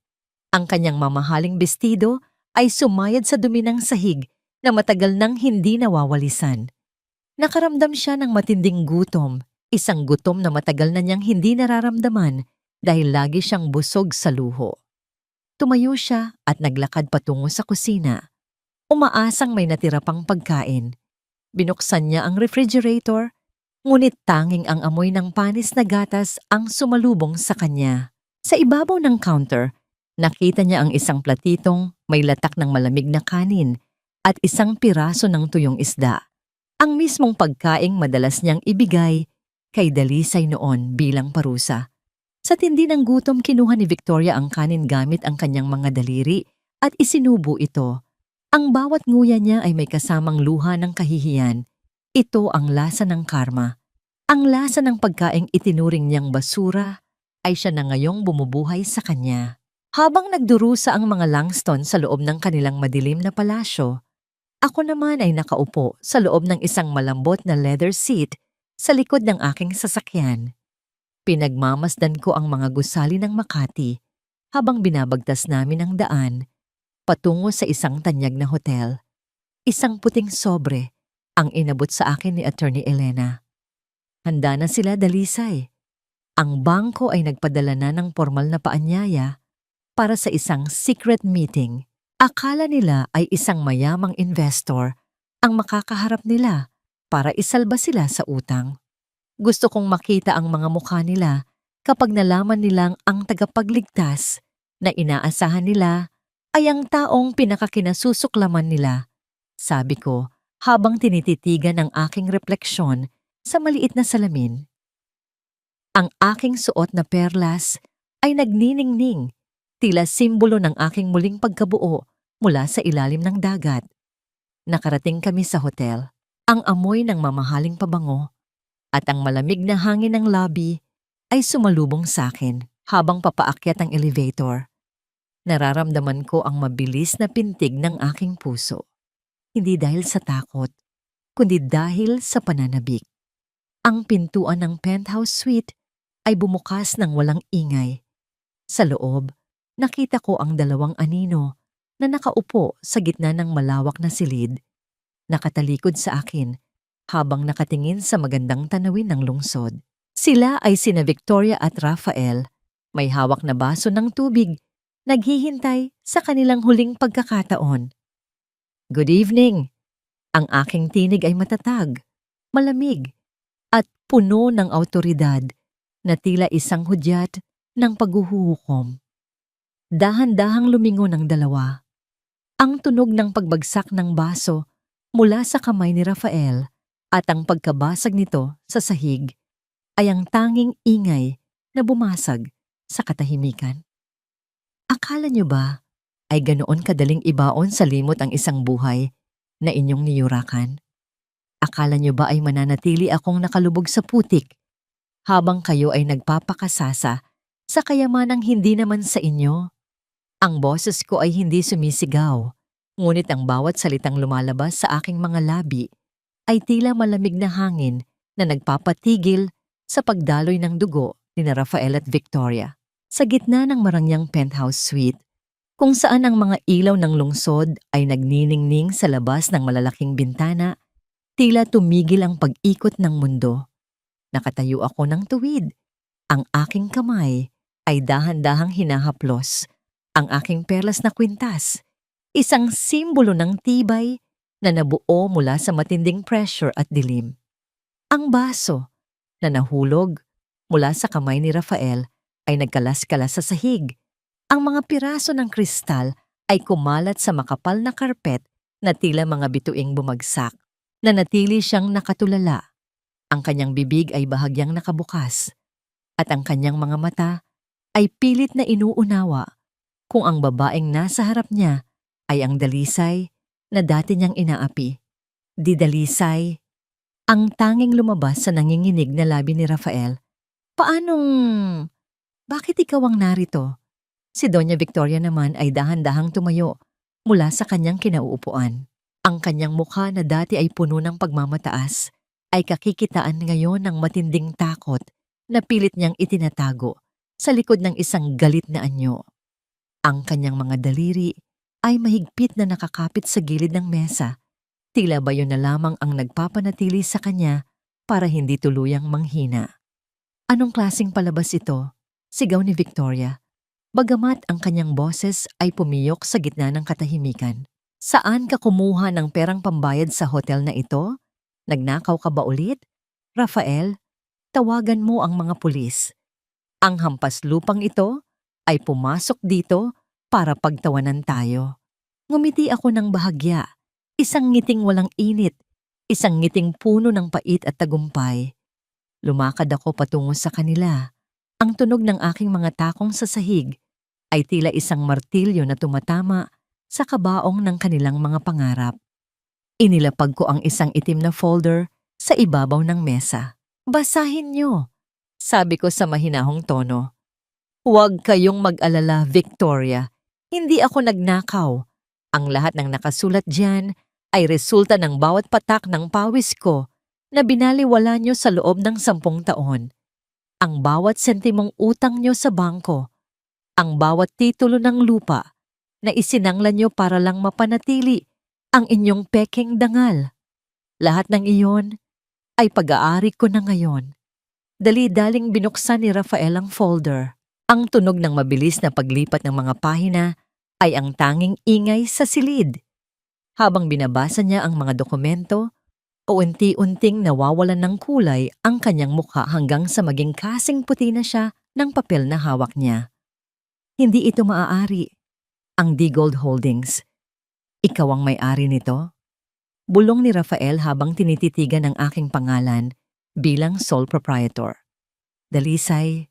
Ang kanyang mamahaling bestido ay sumayad sa dumi ng sahig na matagal nang hindi nawawalisan. Nakaramdam siya ng matinding gutom, isang gutom na matagal na niyang hindi nararamdaman dahil lagi siyang busog sa luho. Tumayo siya at naglakad patungo sa kusina. Umaasang may natira pang pagkain. Binuksan niya ang refrigerator, ngunit tanging ang amoy ng panis na gatas ang sumalubong sa kanya. Sa ibabaw ng counter, nakita niya ang isang platitong may latak ng malamig na kanin at isang piraso ng tuyong isda. Ang mismong pagkaing madalas niyang ibigay kay Dalisay noon bilang parusa. Sa tindi ng gutom, kinuha ni Victoria ang kanin gamit ang kanyang mga daliri at isinubo ito. Ang bawat nguya niya ay may kasamang luha ng kahihiyan. Ito ang lasa ng karma. Ang lasa ng pagkaing itinuring niyang basura ay siya na ngayong bumubuhay sa kanya. Habang nagdurusa ang mga Langston sa loob ng kanilang madilim na palasyo, ako naman ay nakaupo sa loob ng isang malambot na leather seat sa likod ng aking sasakyan. Pinagmamasdan ko ang mga gusali ng Makati habang binabagtas namin ang daan patungo sa isang tanyag na hotel. Isang puting sobre ang inabot sa akin ni Attorney Elena. Handa na sila, Dalisay. Ang bangko ay nagpadala na ng formal na paanyaya para sa isang secret meeting. Akala nila ay isang mayamang investor ang makakaharap nila para isalba sila sa utang. Gusto kong makita ang mga mukha nila kapag nalaman nilang ang tagapagligtas na inaasahan nila ay ang taong pinakakinasusuklaman nila, sabi ko habang tinititigan ang aking refleksyon sa maliit na salamin. Ang aking suot na perlas ay nagniningning, tila simbolo ng aking muling pagkabuo mula sa ilalim ng dagat. Nakarating kami sa hotel. Ang amoy ng mamahaling pabango at ang malamig na hangin ng lobby ay sumalubong sa akin habang papaakyat ang elevator. Nararamdaman ko ang mabilis na pintig ng aking puso. Hindi dahil sa takot, kundi dahil sa pananabik. Ang pintuan ng penthouse suite ay bumukas ng walang ingay. Sa loob, nakita ko ang dalawang anino na nakaupo sa gitna ng malawak na silid. Nakatalikod sa akin habang nakatingin sa magandang tanawin ng lungsod. Sila ay sina Victoria at Rafael, may hawak na baso ng tubig, naghihintay sa kanilang huling pagkakataon. Good evening! Ang aking tinig ay matatag, malamig, at puno ng awtoridad na tila isang hudyat ng paghuhukom. Dahan-dahang lumingon ang dalawa. Ang tunog ng pagbagsak ng baso mula sa kamay ni Rafael at ang pagkabasag nito sa sahig ay ang tanging ingay na bumasag sa katahimikan. Akala niyo ba ay ganoon kadaling ibaon sa limot ang isang buhay na inyong niyurakan? Akala niyo ba ay mananatili akong nakalubog sa putik habang kayo ay nagpapakasasa sa kayamanang hindi naman sa inyo? Ang boses ko ay hindi sumisigaw, ngunit ang bawat salitang lumalabas sa aking mga labi ay tila malamig na hangin na nagpapatigil sa pagdaloy ng dugo ni Rafael at Victoria. Sa gitna ng marangyang penthouse suite, kung saan ang mga ilaw ng lungsod ay nagniningning sa labas ng malalaking bintana, tila tumigil ang pag-ikot ng mundo. Nakatayo ako ng tuwid. Ang aking kamay ay dahan-dahang hinahaplos. Ang aking perlas na kwintas, isang simbolo ng tibay na nabuo mula sa matinding pressure at dilim. Ang baso na nahulog mula sa kamay ni Rafael ay nagkalas-kalas sa sahig. Ang mga piraso ng kristal ay kumalat sa makapal na karpet na tila mga bituing bumagsak. Nanatili siyang nakatulala. Ang kanyang bibig ay bahagyang nakabukas at ang kanyang mga mata ay pilit na inuunawa kung ang babaeng nasa harap niya ay ang Dalisay na dati niyang inaapi. Di Dalisay Ang tanging lumabas sa nanginginig na labi ni Rafael, "Paanong... Bakit ikaw ang narito?" Si Doña Victoria naman ay dahan-dahang tumayo mula sa kanyang kinauupuan. Ang kanyang mukha na dati ay puno ng pagmamataas ay kakikitaan ngayon ng matinding takot na pilit niyang itinatago sa likod ng isang galit na anyo. Ang kanyang mga daliri ay mahigpit na nakakapit sa gilid ng mesa. Tila ba yun na lamang ang nagpapanatili sa kanya para hindi tuluyang manghina. "Anong klaseng palabas ito?" sigaw ni Victoria. Bagamat ang kanyang boses ay pumiyok sa gitna ng katahimikan. "Saan ka kumuha ng perang pambayad sa hotel na ito? Nagnakaw ka ba ulit? Rafael, tawagan mo ang mga pulis. Ang hampas lupang ito ay pumasok dito para pagtawanan tayo." Ngumiti ako ng bahagya, isang ngiting walang init, isang ngiting puno ng pait at tagumpay. Lumakad ako patungo sa kanila. Ang tunog ng aking mga takong sa sahig ay tila isang martilyo na tumatama sa kabaong ng kanilang mga pangarap. Inilapag ko ang isang itim na folder sa ibabaw ng mesa. "Basahin niyo," sabi ko sa mahinahong tono. "Huwag kayong mag-alala, Victoria. Hindi ako nagnakaw. Ang lahat ng nakasulat diyan ay resulta ng bawat patak ng pawis ko na binaliwala niyo sa loob ng 10 taon. Ang bawat sentimong utang niyo sa bangko, ang bawat titulo ng lupa na isinanglan niyo para lang mapanatili ang inyong peking dangal. Lahat ng iyon ay pag-aari ko na ngayon." Dali-daling binuksan ni Rafael ang folder. Ang tunog ng mabilis na paglipat ng mga pahina ay ang tanging ingay sa silid. Habang binabasa niya ang mga dokumento, unti-unting nawawalan ng kulay ang kanyang mukha hanggang sa maging kasing puti na siya ng papel na hawak niya. "Hindi ito maaari. Ang D Gold Holdings. Ikaw ang may-ari nito?" Bulong ni Rafael habang tinititigan ang aking pangalan bilang sole proprietor. "Dalisay,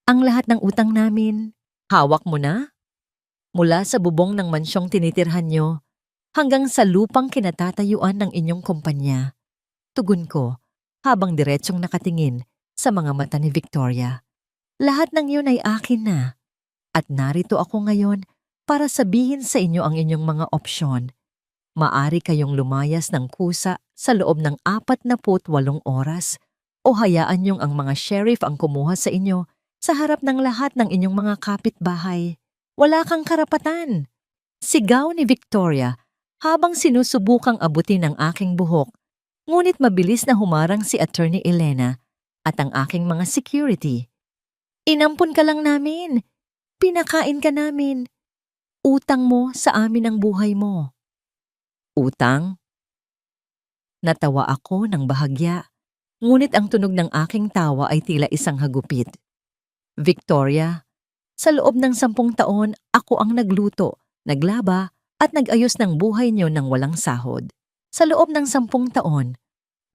ang lahat ng utang namin, hawak mo na? Mula sa bubong ng mansyong tinitirhan nyo hanggang sa lupang kinatatayuan ng inyong kumpanya." Tugon ko habang diretsong nakatingin sa mga mata ni Victoria. "Lahat ng yun ay akin na. At narito ako ngayon para sabihin sa inyo ang inyong mga opsyon. Maari kayong lumayas ng kusa sa loob ng 48 oras o hayaan niyong ang mga sheriff ang kumuha sa inyo sa harap ng lahat ng inyong mga kapitbahay. Wala kang karapatan!" Sigaw ni Victoria habang sinusubukang abutin ang aking buhok. Ngunit mabilis na humarang si Attorney Elena at ang aking mga security. "Inampun ka lang namin. Pinakain ka namin. Utang mo sa amin ang buhay mo." "Utang?" Natawa ako ng bahagya, ngunit ang tunog ng aking tawa ay tila isang hagupit. "Victoria, sa loob ng 10 taon ako ang nagluto, naglaba at nag-ayos ng buhay niyo ng walang sahod. Sa loob ng 10 taon,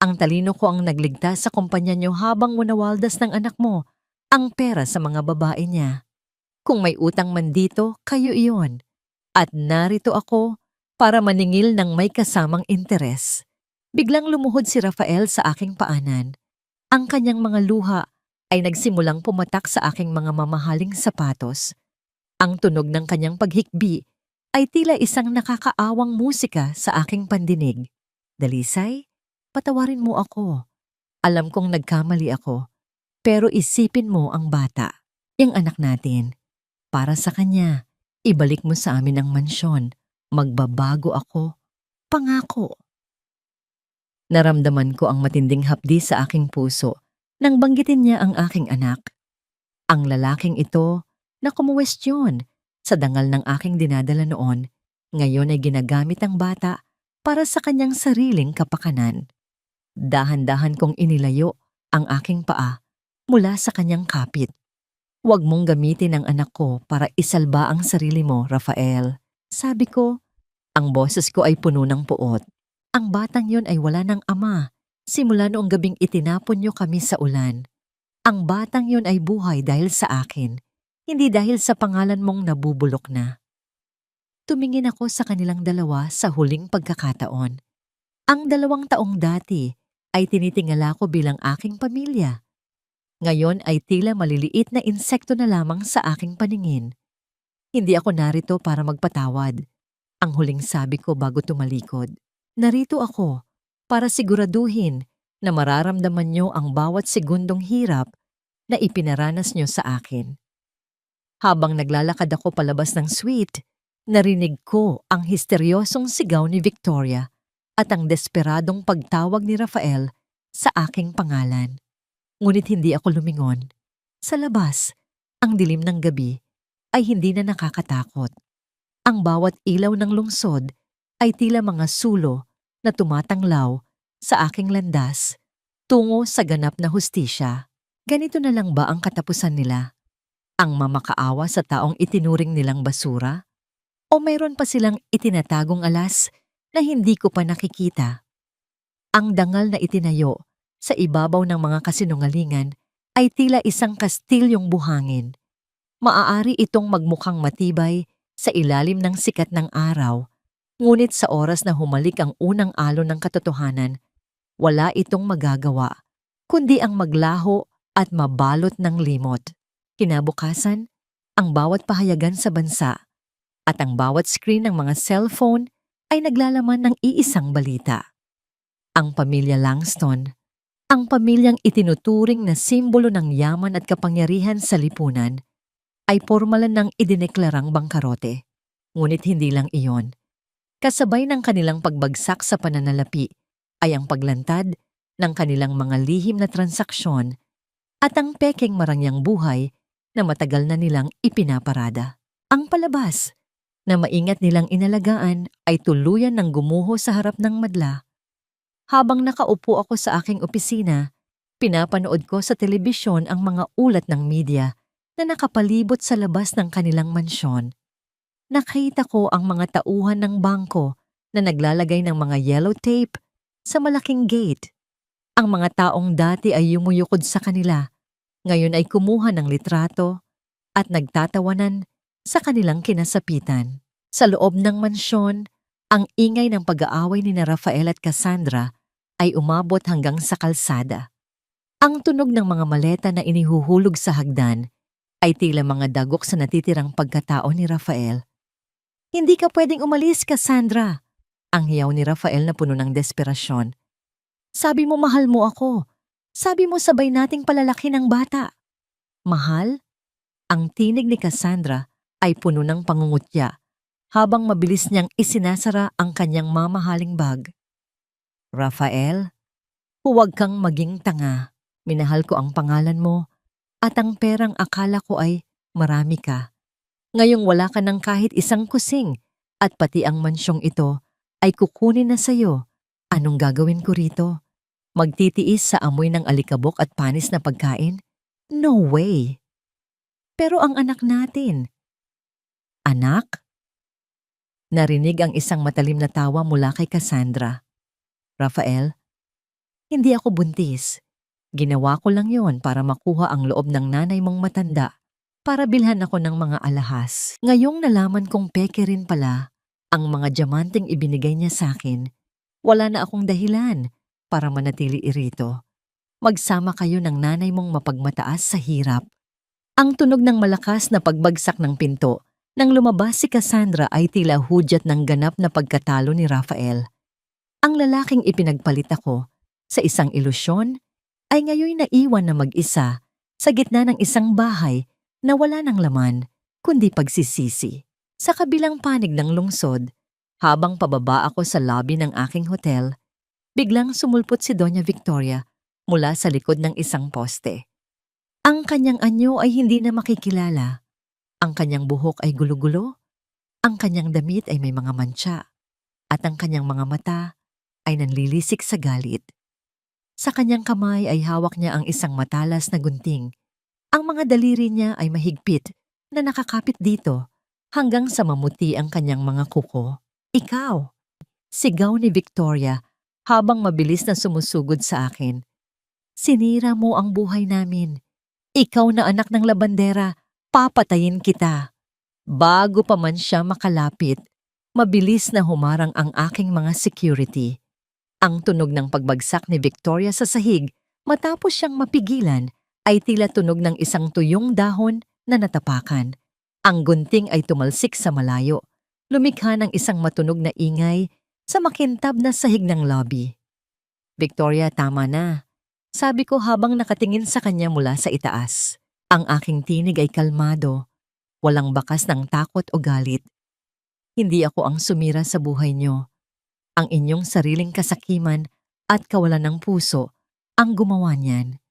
ang talino ko ang nagligtas sa kumpanya niyo habang winawaldas ng anak mo ang pera sa mga babae niya. Kung may utang man dito, kayo iyon. At narito ako para maningil ng may kasamang interes." Biglang lumuhod si Rafael sa aking paanan. Ang kanyang mga luha ay nagsimulang pumatak sa aking mga mamahaling sapatos. Ang tunog ng kanyang paghikbi ay tila isang nakakaawang musika sa aking pandinig. "Dalisay, patawarin mo ako. Alam kong nagkamali ako. Pero isipin mo ang bata, yung anak natin. Para sa kanya, ibalik mo sa amin ang mansyon. Magbabago ako. Pangako." Naramdaman ko ang matinding hapdi sa aking puso nang banggitin niya ang aking anak. Ang lalaking ito na kumuwestiyon sa dangal ng aking dinadala noon, ngayon ay ginagamit ang bata para sa kanyang sariling kapakanan. Dahan-dahan kong inilayo ang aking paa mula sa kanyang kapit. "Huwag mong gamitin ang anak ko para isalba ang sarili mo, Rafael." Sabi ko, ang boses ko ay puno ng puot. "Ang batang yon ay wala ng ama simula noong gabing itinapon niyo kami sa ulan. Ang batang yon ay buhay dahil sa akin, hindi dahil sa pangalan mong nabubulok na." Tumingin ako sa kanilang dalawa sa huling pagkakataon. Ang 2 taong dati ay tinitingala ko bilang aking pamilya. Ngayon ay tila maliliit na insekto na lamang sa aking paningin. Hindi ako narito para magpatawad. Ang huling sabi ko bago tumalikod. Narito ako para siguraduhin na mararamdaman nyo ang bawat segundong hirap na ipinaranas nyo sa akin. Habang naglalakad ako palabas ng suite, narinig ko ang histeryosong sigaw ni Victoria at ang desperadong pagtawag ni Rafael sa aking pangalan. Ngunit hindi ako lumingon. Sa labas, ang dilim ng gabi ay hindi na nakakatakot. Ang bawat ilaw ng lungsod ay tila mga sulo na tumatanglaw sa aking landas tungo sa ganap na hustisya. Ganito na lang ba ang katapusan nila? Ang mamakaawa sa taong itinuring nilang basura? O mayroon pa silang itinatagong alas na hindi ko pa nakikita? Ang dangal na itinayo sa ibabaw ng mga kasinungalingan ay tila isang kastilyong buhangin. Maaari itong magmukhang matibay sa ilalim ng sikat ng araw, ngunit sa oras na humalik ang unang alon ng katotohanan, wala itong magagawa, kundi ang maglaho at mabalot ng limot. Kinabukasan, ang bawat pahayagan sa bansa at ang bawat screen ng mga cellphone ay naglalaman ng iisang balita. Ang pamilya Langston, ang pamilyang itinuturing na simbolo ng yaman at kapangyarihan sa lipunan, ay pormalan ng idineklarang bangkarote. Ngunit hindi lang iyon. Kasabay ng kanilang pagbagsak sa pananalapi ay ang paglantad ng kanilang mga lihim na transaksyon at ang pekeng marangyang buhay na matagal na nilang ipinaparada. Ang palabas na maingat nilang inalagaan ay tuluyan ng gumuho sa harap ng madla. Habang nakaupo ako sa aking opisina, pinapanood ko sa telebisyon ang mga ulat ng media na nakapalibot sa labas ng kanilang mansyon. Nakita ko ang mga tauhan ng bangko na naglalagay ng mga yellow tape sa malaking gate. Ang mga taong dati ay yumuyukod sa kanila, ngayon ay kumuha ng litrato at nagtatawanan sa kanilang kinasapitan. Sa loob ng mansyon, ang ingay ng pag-aaway ni Rafael at Cassandra ay umabot hanggang sa kalsada. Ang tunog ng mga maleta na inihuhulog sa hagdan ay tila mga dagok sa natitirang pagkatao ni Rafael. Hindi ka pwedeng umalis, Cassandra, ang hiyaw ni Rafael na puno ng desperasyon. Sabi mo mahal mo ako. Sabi mo sabay nating palalaki ng bata. Mahal? Ang tinig ni Cassandra ay puno ng pangungutya habang mabilis niyang isinasara ang kanyang mamahaling bag. Rafael, huwag kang maging tanga. Minahal ko ang pangalan mo at ang perang akala ko ay marami ka. Ngayong wala ka ng kahit isang kusing at pati ang mansyong ito ay kukunin na sa'yo. Anong gagawin ko rito? Magtitiis sa amoy ng alikabok at panis na pagkain? No way! Pero ang anak natin. Anak? Narinig ang isang matalim na tawa mula kay Cassandra. Rafael, hindi ako buntis. Ginawa ko lang yon para makuha ang loob ng nanay mong matanda para bilhan ako ng mga alahas. Ngayong nalaman kong peke rin pala ang mga diamanteng ibinigay niya sa akin, wala na akong dahilan para manatili irito. Magsama kayo ng nanay mong mapagmataas sa hirap. Ang tunog ng malakas na pagbagsak ng pinto nang lumabas si Cassandra ay tila hudyat ng ganap na pagkatalo ni Rafael. Ang lalaking ipinagpalit ako sa isang ilusyon ay ngayon naiwan na mag-isa sa gitna ng isang bahay na wala ng laman kundi pagsisisi. Sa kabilang panig ng lungsod, habang pababa ako sa lobby ng aking hotel, biglang sumulpot si Doña Victoria mula sa likod ng isang poste. Ang kanyang anyo ay hindi na makikilala. Ang kanyang buhok ay gulo-gulo, ang kanyang damit ay may mga mantsa, at ang kanyang mga mata ay nanlilisik sa galit. Sa kanyang kamay ay hawak niya ang isang matalas na gunting. Ang mga daliri niya ay mahigpit na nakakapit dito hanggang sa mamuti ang kanyang mga kuko. Ikaw! Sigaw ni Victoria habang mabilis na sumusugod sa akin. Sinira mo ang buhay namin. Ikaw na anak ng labandera, papatayin kita. Bago pa man siya makalapit, mabilis na humarang ang aking mga security. Ang tunog ng pagbagsak ni Victoria sa sahig matapos siyang mapigilan ay tila tunog ng isang tuyong dahon na natapakan. Ang gunting ay tumalsik sa malayo, lumikha ng isang matunog na ingay sa makintab na sahig ng lobby. Victoria, tama na. Sabi ko habang nakatingin sa kanya mula sa itaas. Ang aking tinig ay kalmado, walang bakas ng takot o galit. Hindi ako ang sumira sa buhay niyo. Ang inyong sariling kasakiman at kawalan ng puso ang gumawa niyan.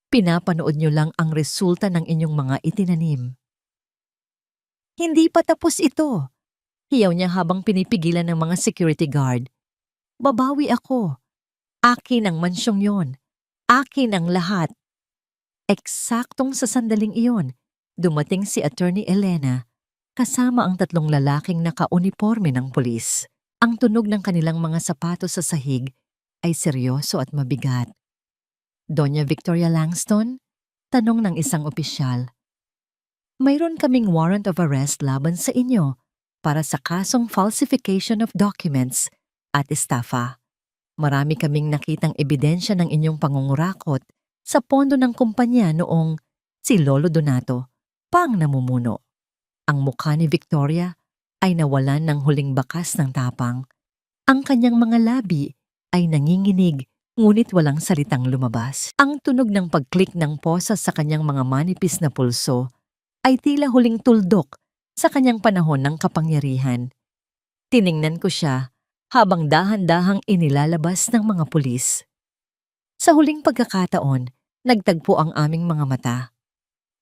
Pinapanood niyo lang ang resulta ng inyong mga itinanim. Hindi pa tapos ito. Hiyaw niya habang pinipigilan ng mga security guard. Babawi ako. Akin ang mansyong yon. Akin ang lahat. Eksaktong sa sandaling iyon, dumating si Attorney Elena kasama ang 3 lalaking naka-uniforme ng pulis. Ang tunog ng kanilang mga sapatos sa sahig ay seryoso at mabigat. Doña Victoria Langston, tanong ng isang opisyal. Mayroon kaming warrant of arrest laban sa inyo para sa kasong falsification of documents at estafa. Marami kaming nakitang ebidensya ng inyong pangungurakot sa pondo ng kumpanya noong si Lolo Donato pa ang namumuno. Ang mukha ni Victoria ay nawalan ng huling bakas ng tapang. Ang kanyang mga labi ay nanginginig ngunit walang salitang lumabas. Ang tunog ng pag-click ng posas sa kanyang mga manipis na pulso ay tila huling tuldok sa kanyang panahon ng kapangyarihan. Tiningnan ko siya habang dahan-dahang inilalabas ng mga pulis. Sa huling pagkakataon, nagtagpo ang aming mga mata.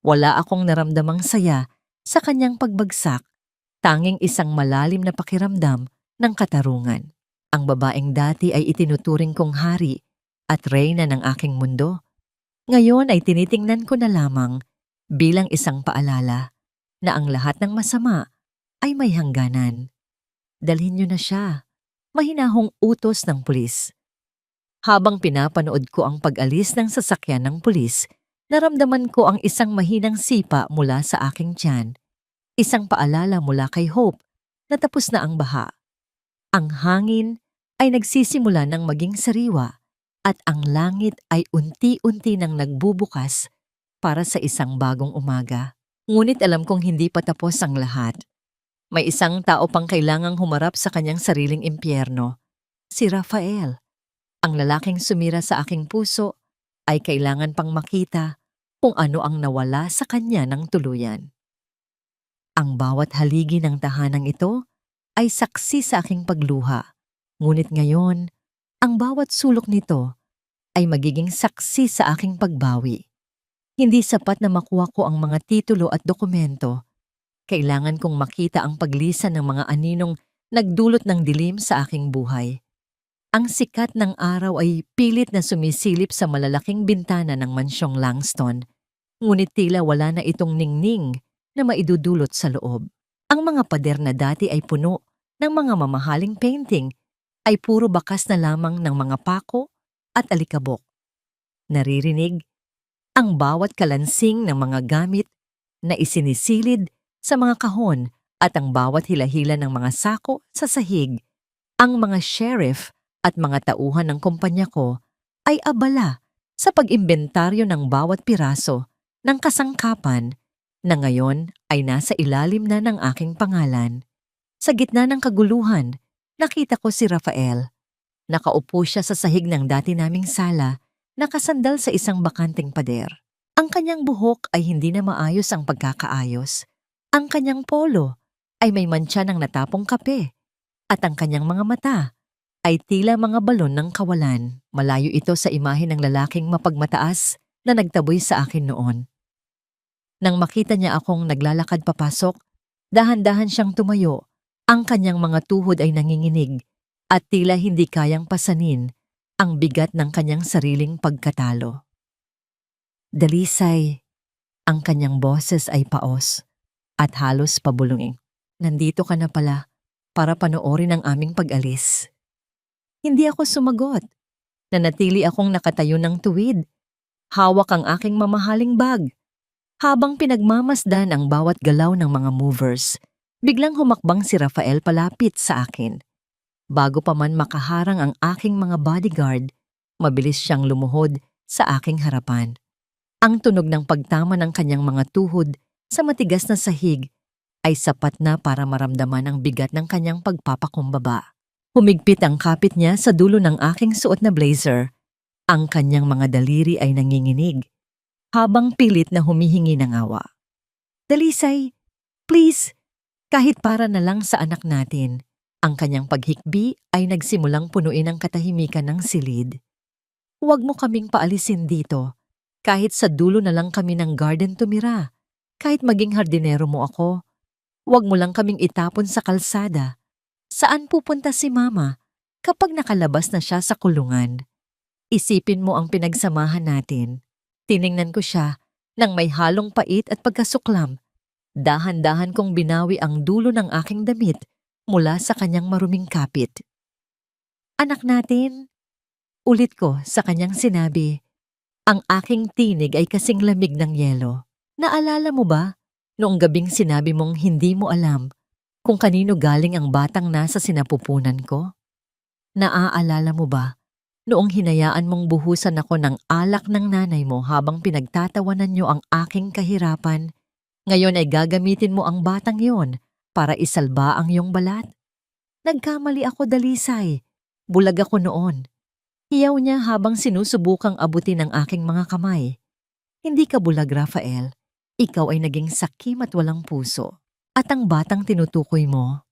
Wala akong naramdamang saya sa kanyang pagbagsak, tanging isang malalim na pakiramdam ng katarungan. Ang babaeng dati ay itinuturing kong hari at reyna ng aking mundo. Ngayon ay tinitingnan ko na lamang bilang isang paalala na ang lahat ng masama ay may hangganan. Dalhin niyo na siya, mahinahong utos ng pulis. Habang pinapanood ko ang pag-alis ng sasakyan ng pulis, naramdaman ko ang isang mahinang sipa mula sa aking tiyan. Isang paalala mula kay Hope na tapos na ang baha. Ang hangin ay nagsisimula ng maging sariwa at ang langit ay unti-unti nang nagbubukas para sa isang bagong umaga. Ngunit alam kong hindi pa tapos ang lahat. May isang tao pang kailangang humarap sa kanyang sariling impyerno, si Rafael. Ang lalaking sumira sa aking puso ay kailangan pang makita kung ano ang nawala sa kanya ng tuluyan. Ang bawat haligi ng tahanang ito ay saksi sa aking pagluha. Ngunit ngayon, ang bawat sulok nito ay magiging saksi sa aking pagbawi. Hindi sapat na makuha ko ang mga titulo at dokumento. Kailangan kong makita ang paglisan ng mga aninong nagdulot ng dilim sa aking buhay. Ang sikat ng araw ay pilit na sumisilip sa malalaking bintana ng mansyong Langston, ngunit tila wala na itong ningning na maidudulot sa loob. Ang mga pader na dati ay puno ng mga mamahaling painting ay puro bakas na lamang ng mga pako at alikabok. Naririnig ang bawat kalansing ng mga gamit na isinisilid sa mga kahon at ang bawat hila-hila ng mga sako sa sahig. Ang mga sheriff at mga tauhan ng kumpanya ko ay abala sa pag-imbentaryo ng bawat piraso ng kasangkapan na ngayon ay nasa ilalim na ng aking pangalan. Sa gitna ng kaguluhan, nakita ko si Rafael. Nakaupo siya sa sahig ng dati naming sala, nakasandal sa isang bakanteng pader. Ang kanyang buhok ay hindi na maayos ang pagkakaayos. Ang kanyang polo ay may mantsa ng natapong kape at ang kanyang mga mata ay tila mga balon ng kawalan. Malayo ito sa imahe ng lalaking mapagmataas na nagtaboy sa akin noon. Nang makita niya akong naglalakad papasok, dahan-dahan siyang tumayo. Ang kanyang mga tuhod ay nanginginig at tila hindi kayang pasanin ang bigat ng kanyang sariling pagkatalo. Dalisay, ang kanyang boses ay paos at halos pabulunging. Nandito ka na pala para panoorin ang aming pag-alis. Hindi ako sumagot. Nanatili akong nakatayo ng tuwid. Hawak ang aking mamahaling bag. Habang pinagmamasdan ang bawat galaw ng mga movers, biglang humakbang si Rafael palapit sa akin. Bago pa man makaharang ang aking mga bodyguard, mabilis siyang lumuhod sa aking harapan. Ang tunog ng pagtama ng kanyang mga tuhod sa matigas na sahig ay sapat na para maramdaman ang bigat ng kanyang pagpapakumbaba. Humigpit ang kapit niya sa dulo ng aking suot na blazer. Ang kanyang mga daliri ay nanginginig habang pilit na humihingi ng awa. Dalisay, please, kahit para na lang sa anak natin. Ang kanyang paghikbi ay nagsimulang punuin ang katahimikan ng silid. Huwag mo kaming paalisin dito. Kahit sa dulo na lang kami ng garden tumira. Kahit maging hardinero mo ako. Huwag mo lang kaming itapon sa kalsada. Saan pupunta si Mama kapag nakalabas na siya sa kulungan? Isipin mo ang pinagsamahan natin. Tiningnan ko siya nang may halong pait at pagkasuklam. Dahan-dahan kong binawi ang dulo ng aking damit mula sa kanyang maruming kapit. Anak natin, ulit ko sa kanyang sinabi. Ang aking tinig ay kasing lamig ng yelo. Naalala mo ba noong gabing sinabi mong hindi mo alam kung kanino galing ang batang nasa sinapupunan ko? Naaalala mo ba noong hinayaan mong buhusan ako ng alak ng nanay mo habang pinagtatawanan niyo ang aking kahirapan? Ngayon ay gagamitin mo ang batang yon para isalba ang iyong balat? Nagkamali ako, Dalisay. Bulag ako noon. Hiyaw niya habang sinusubukang abutin ang aking mga kamay. Hindi ka bulag, Rafael. Ikaw ay naging sakim at walang puso. At ang batang tinutukoy mo,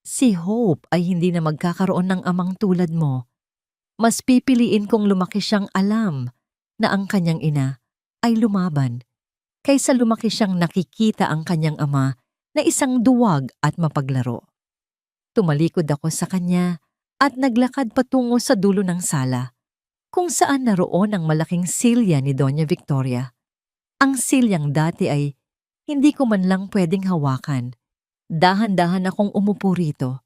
si Hope ay hindi na magkakaroon ng amang tulad mo. Mas pipiliin kong lumaki siyang alam na ang kanyang ina ay lumaban kaysa lumaki siyang nakikita ang kanyang ama na isang duwag at mapaglaro. Tumalikod ako sa kanya at naglakad patungo sa dulo ng sala, kung saan naroon ang malaking silya ni Doña Victoria. Ang silyang dati ay hindi ko man lang pwedeng hawakan. Dahan-dahan akong umupo rito.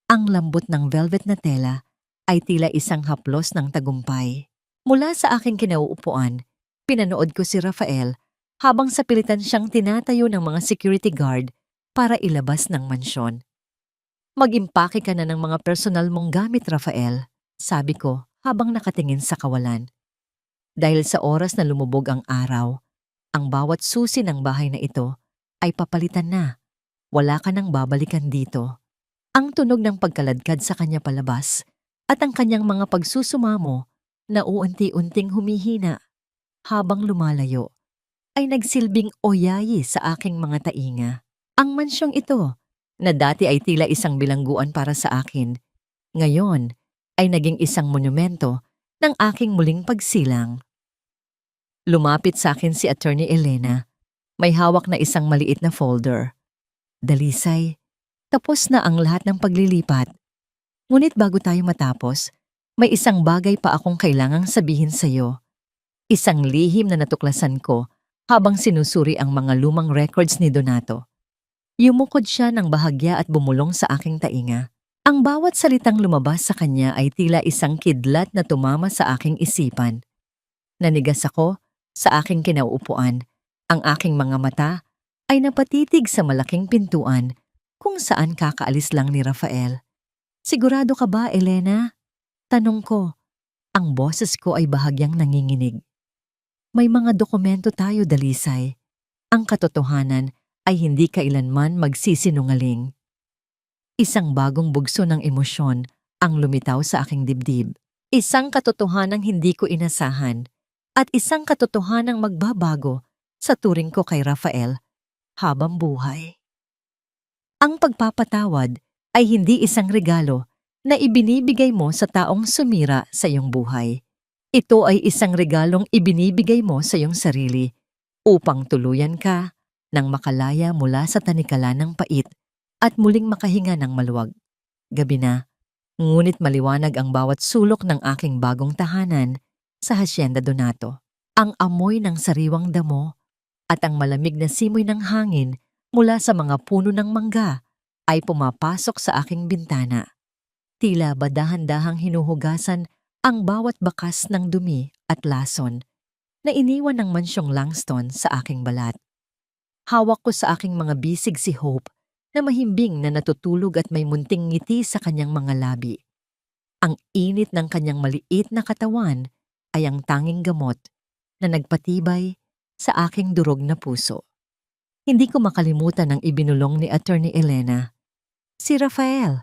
Ang lambot ng velvet na tela ay tila isang haplos ng tagumpay. Mula sa aking kinauupuan, pinanood ko si Rafael habang sa pilitan siyang tinatayo ng mga security guard para ilabas ng mansyon. Mag-impake ka na ng mga personal mong gamit, Rafael, sabi ko habang nakatingin sa kawalan. Dahil sa oras na lumubog ang araw, ang bawat susi ng bahay na ito ay papalitan na. Wala ka nang babalikan dito. Ang tunog ng pagkaladkad sa kanya palabas at ang kanyang mga pagsusumamo na uunti-unting humihina habang lumalayo ay nagsilbing oyayi sa aking mga tainga. Ang mansyong ito, na dati ay tila isang bilangguan para sa akin, ngayon ay naging isang monumento ng aking muling pagsilang. Lumapit sa akin si Attorney Elena. May hawak na isang maliit na folder. Dalisay, tapos na ang lahat ng paglilipat. Ngunit bago tayo matapos, may isang bagay pa akong kailangang sabihin sa iyo. Isang lihim na natuklasan ko habang sinusuri ang mga lumang records ni Donato. Yumukod siya ng bahagya at bumulong sa aking tainga. Ang bawat salitang lumabas sa kanya ay tila isang kidlat na tumama sa aking isipan. Nanigas ako sa aking kinauupuan. Ang aking mga mata ay napatitig sa malaking pintuan kung saan kakaalis lang ni Rafael. Sigurado ka ba, Elena? Tanong ko. Ang boses ko ay bahagyang nanginginig. May mga dokumento tayo, Dalisay. Ang katotohanan ay hindi kailanman magsisinungaling. Isang bagong bugso ng emosyon ang lumitaw sa aking dibdib. Isang katotohanang hindi ko inasahan at isang katotohanang magbabago sa turing ko kay Rafael habang buhay. Ang pagpapatawad ay hindi isang regalo na ibinibigay mo sa taong sumira sa iyong buhay. Ito ay isang regalong ibinibigay mo sa iyong sarili upang tuluyan ka nang makalaya mula sa tanikala ng pait at muling makahinga ng maluwag. Gabi na, ngunit maliwanag ang bawat sulok ng aking bagong tahanan sa Hacienda Donato. Ang amoy ng sariwang damo at ang malamig na simoy ng hangin mula sa mga puno ng mangga ay pumapasok sa aking bintana. Tila ba dahan-dahang hinuhugasan ang bawat bakas ng dumi at lason na iniwan ng mansyong Langston sa aking balat. Hawak ko sa aking mga bisig si Hope na mahimbing na natutulog at may munting ngiti sa kanyang mga labi. Ang init ng kanyang maliit na katawan ay ang tanging gamot na nagpatibay sa aking durog na puso. Hindi ko makalimutan ang ibinulong ni Attorney Elena. Si Rafael.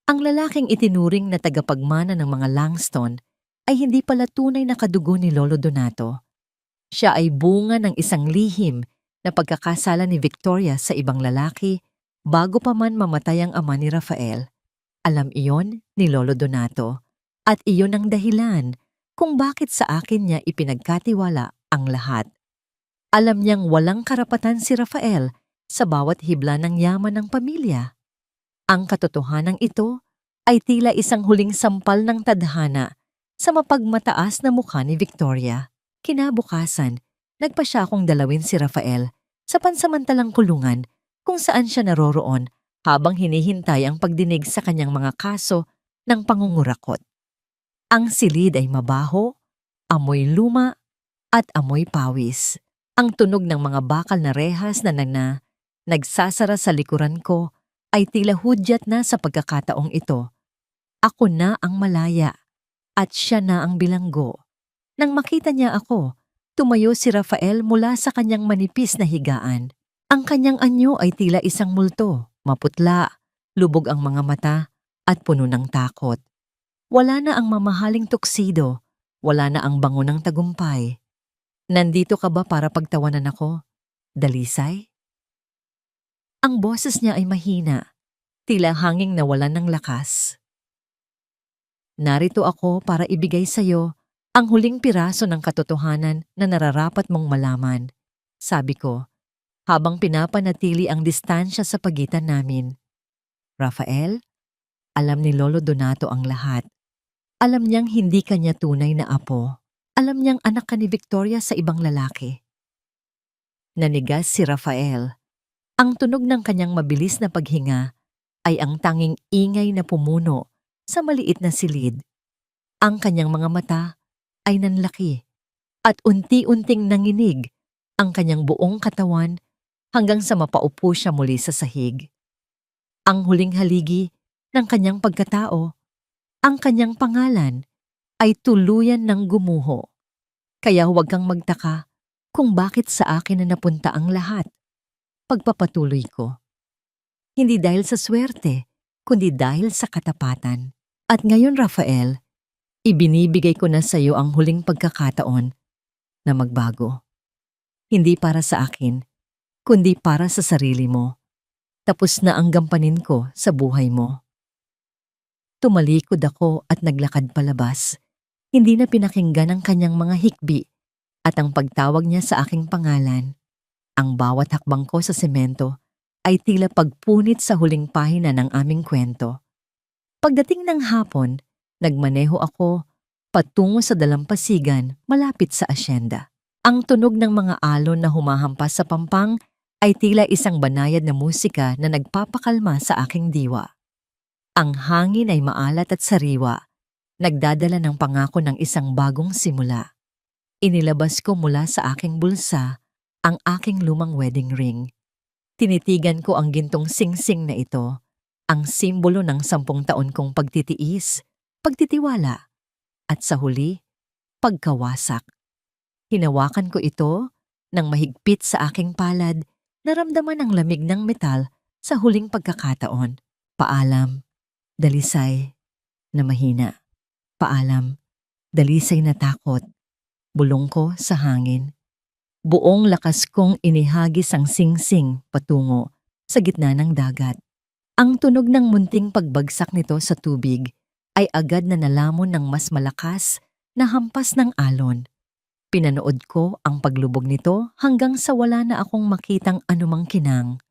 Ang lalaking itinuring na tagapagmana ng mga Langston ay hindi pala tunay na kadugo ni Lolo Donato. Siya ay bunga ng isang lihim na pagkakasala ni Victoria sa ibang lalaki bago pa man mamatay ang ama ni Rafael. Alam iyon ni Lolo Donato at iyon ang dahilan kung bakit sa akin niya ipinagkatiwala ang lahat. Alam niyang walang karapatan si Rafael sa bawat hibla ng yaman ng pamilya. Ang katotohanan ito ay tila isang huling sampal ng tadhana sa mapagmataas na mukha ni Victoria. Kinabukasan, nagpa siya akong dalawin si Rafael sa pansamantalang kulungan kung saan siya naroroon habang hinihintay ang pagdinig sa kanyang mga kaso ng pangungurakot. Ang silid ay mabaho, amoy luma, at amoy pawis. Ang tunog ng mga bakal na rehas na nagsasara sa likuran ko ay tila hudyat na sa pagkakataong ito. Ako na ang malaya at siya na ang bilanggo. Nang makita niya ako, tumayo si Rafael mula sa kanyang manipis na higaan. Ang kanyang anyo ay tila isang multo, maputla, lubog ang mga mata at puno ng takot. Wala na ang mamahaling tuksido, wala na ang bango ng tagumpay. Nandito ka ba para pagtawanan ako, Dalisay? Ang boses niya ay mahina, tila hanging nawalan ng lakas. Narito ako para ibigay sa iyo ang huling piraso ng katotohanan na nararapat mong malaman, sabi ko, habang pinapanatili ang distansya sa pagitan namin. Rafael, alam ni Lolo Donato ang lahat. Alam niyang hindi ka niya tunay na apo. Alam niyang anak ka ni Victoria sa ibang lalaki. Nanigas si Rafael. Ang tunog ng kanyang mabilis na paghinga ay ang tanging ingay na pumuno sa maliit na silid. Ang kanyang mga mata ay nanlaki at unti-unting nanginig ang kanyang buong katawan hanggang sa mapaupo siya muli sa sahig. Ang huling haligi ng kanyang pagkatao, ang kanyang pangalan, ay tuluyan ng gumuho. Kaya huwag kang magtaka kung bakit sa akin na napunta ang lahat. Pagpapatuloy ko. Hindi dahil sa swerte, kundi dahil sa katapatan. At ngayon, Rafael, ibinibigay ko na sa iyo ang huling pagkakataon na magbago. Hindi para sa akin, kundi para sa sarili mo. Tapos na ang gampanin ko sa buhay mo. Tumalikod ako at naglakad palabas. Hindi na pinakinggan ang kanyang mga hikbi at ang pagtawag niya sa aking pangalan. Ang bawat hakbang ko sa semento ay tila pagpunit sa huling pahina ng aming kwento. Pagdating ng hapon, nagmaneho ako patungo sa dalampasigan malapit sa asyenda. Ang tunog ng mga alon na humahampas sa pampang ay tila isang banayad na musika na nagpapakalma sa aking diwa. Ang hangin ay maalat at sariwa, nagdadala ng pangako ng isang bagong simula. Inilabas ko mula sa aking bulsa ang aking lumang wedding ring. Tinitigan ko ang gintong singsing na ito, ang simbolo ng 10 taon kong pagtitiis, pagtitiwala, at sa huli, pagkawasak. Hinawakan ko ito nang mahigpit sa aking palad, naramdaman ang lamig ng metal sa huling pagkakataon. Paalam, Dalisay, na mahina. Paalam, Dalisay na takot. Bulong ko sa hangin. Buong lakas kong inihagis ang singsing patungo sa gitna ng dagat. Ang tunog ng munting pagbagsak nito sa tubig ay agad na nalamon ng mas malakas na hampas ng alon. Pinanood ko ang paglubog nito hanggang sa wala na akong makitang anumang kinang.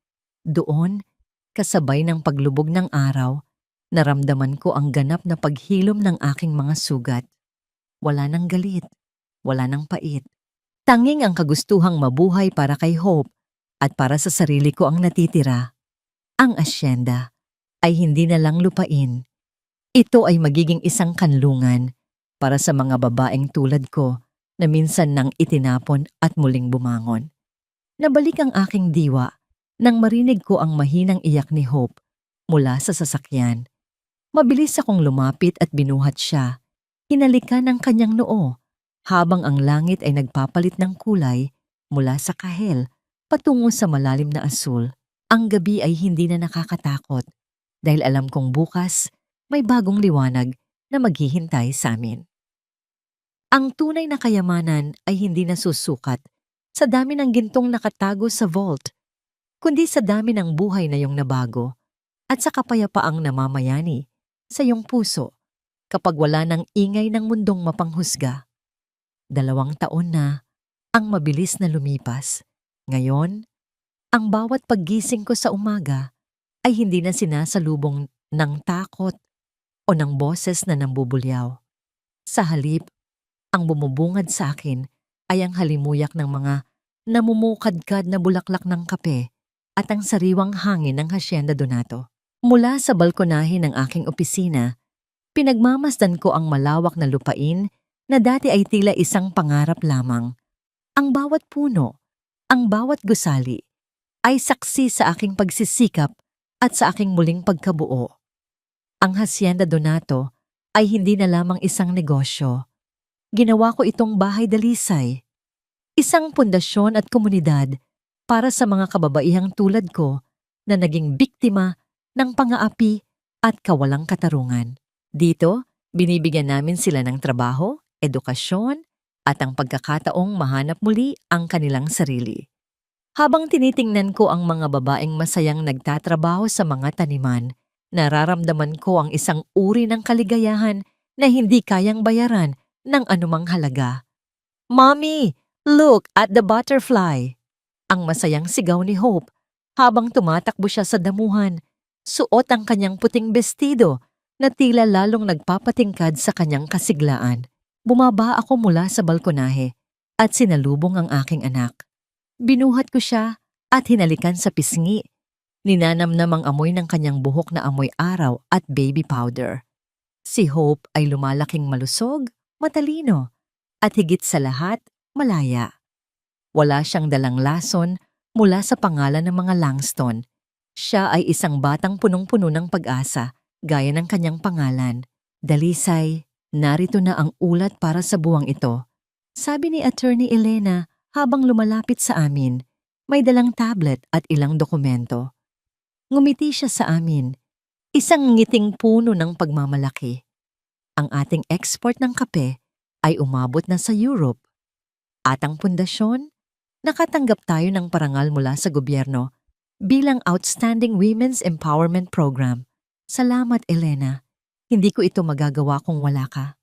Doon, kasabay ng paglubog ng araw, naramdaman ko ang ganap na paghilom ng aking mga sugat. Wala nang galit, wala nang pait. Tanging ang kagustuhang mabuhay para kay Hope at para sa sarili ko ang natitira. Ang asyenda ay hindi na lang lupain. Ito ay magiging isang kanlungan para sa mga babaeng tulad ko na minsan nang itinapon at muling bumangon. Nabalik ang aking diwa Nang marinig ko ang mahinang iyak ni Hope mula sa sasakyan, mabilis akong lumapit at binuhat siya. Hinalikan ng kanyang noo habang ang langit ay nagpapalit ng kulay mula sa kahel patungo sa malalim na asul. Ang gabi ay hindi na nakakatakot dahil alam kong bukas may bagong liwanag na maghihintay sa amin. Ang tunay na kayamanan ay hindi nasusukat sa dami ng gintong nakatago sa vault, kundi sa dami ng buhay na iyong nabago at sa kapayapaang namamayani sa iyong puso kapag wala ng ingay ng mundong mapanghusga. 2 taon na ang mabilis na lumipas. Ngayon, ang bawat paggising ko sa umaga ay hindi na sinasalubong ng takot o ng boses na nambubulyaw. Sa halip, ang bumubungad sa akin ay ang halimuyak ng mga namumukadkad na bulaklak ng kape at ang sariwang hangin ng Hacienda Donato. Mula sa balkonahe ng aking opisina, pinagmamasdan ko ang malawak na lupain na dati ay tila isang pangarap lamang. Ang bawat puno, ang bawat gusali, ay saksi sa aking pagsisikap at sa aking muling pagkabuo. Ang Hacienda Donato ay hindi na lamang isang negosyo. Ginawa ko itong bahay dalisay, isang pundasyon at komunidad para sa mga kababaihang tulad ko na naging biktima ng pang-aapi at kawalang katarungan. Dito, binibigyan namin sila ng trabaho, edukasyon, at ang pagkakataong mahanap muli ang kanilang sarili. Habang tinitingnan ko ang mga babaeng masayang nagtatrabaho sa mga taniman, nararamdaman ko ang isang uri ng kaligayahan na hindi kayang bayaran ng anumang halaga. "Mommy, look at the butterfly!" Ang masayang sigaw ni Hope habang tumatakbo siya sa damuhan. Suot ang kanyang puting bestido na tila lalong nagpapatingkad sa kanyang kasiglaan. Bumaba ako mula sa balkonahe at sinalubong ang aking anak. Binuhat ko siya at hinalikan sa pisngi. Ninanamnam ang amoy ng kanyang buhok na amoy araw at baby powder. Si Hope ay lumalaking malusog, matalino, at higit sa lahat, malaya. Wala siyang dalang lason mula sa pangalan ng mga Langston. Siya ay isang batang punong-puno ng pag-asa, gaya ng kanyang pangalan. "Dalisay, narito na ang ulat para sa buwang ito," sabi ni Attorney Elena habang lumalapit sa amin. May dalang tablet at ilang dokumento. Ngumiti siya sa amin, isang ngiting puno ng pagmamalaki. Ang ating export ng kape ay umabot na sa Europe. At ang pundasyon, nakatanggap tayo ng parangal mula sa gobyerno bilang Outstanding Women's Empowerment Program. "Salamat, Elena. Hindi ko ito magagawa kung wala ka."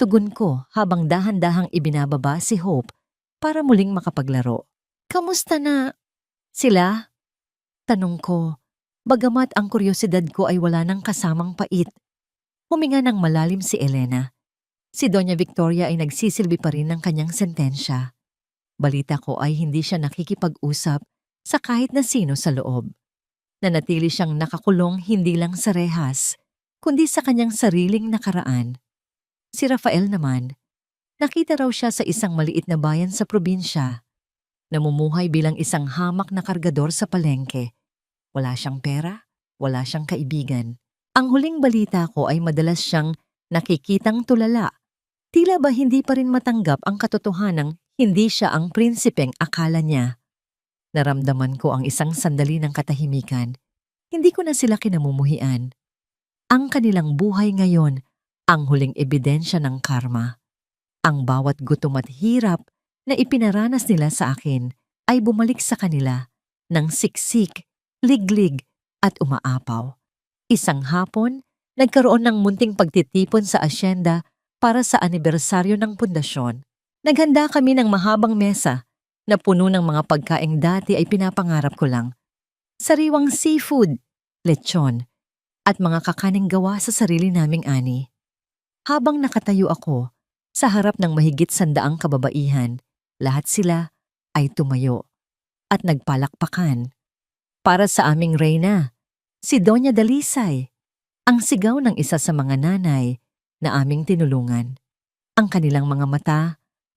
Tugon ko habang dahan-dahang ibinababa si Hope para muling makapaglaro. "Kamusta na sila?" Tanong ko, bagamat ang kuryosidad ko ay wala ng kasamang pait. Huminga ng malalim si Elena. Si Doña Victoria ay nagsisilbi pa rin ng kanyang sentensya. Balita ko ay hindi siya nakikipag-usap sa kahit na sino sa loob. Nanatili siyang nakakulong hindi lang sa rehas, kundi sa kanyang sariling nakaraan. Si Rafael naman, nakita raw siya sa isang maliit na bayan sa probinsya. Namumuhay bilang isang hamak na kargador sa palengke. Wala siyang pera, wala siyang kaibigan. Ang huling balita ko ay madalas siyang nakikitang tulala. Tila ba hindi pa rin matanggap ang katotohanang hindi siya ang prinsipeng akala niya. Naramdaman ko ang isang sandali ng katahimikan. Hindi ko na sila kinamumuhian. Ang kanilang buhay ngayon, ang huling ebidensya ng karma. Ang bawat gutom at hirap na ipinaranas nila sa akin ay bumalik sa kanila ng siksik, liglig at umaapaw. Isang hapon, nagkaroon ng munting pagtitipon sa asyenda para sa anibersaryo ng pundasyon. Naghanda kami ng mahabang mesa na puno ng mga pagkaing dati ay pinapangarap ko lang. Sariwang seafood, lechon, at mga kakaning gawa sa sarili naming ani. Habang nakatayo ako sa harap ng mahigit 100 kababaihan, lahat sila ay tumayo at nagpalakpakan. Para sa aming reyna, si Doña Dalisay, ang sigaw ng isa sa mga nanay na aming tinulungan. Ang kanilang mga mata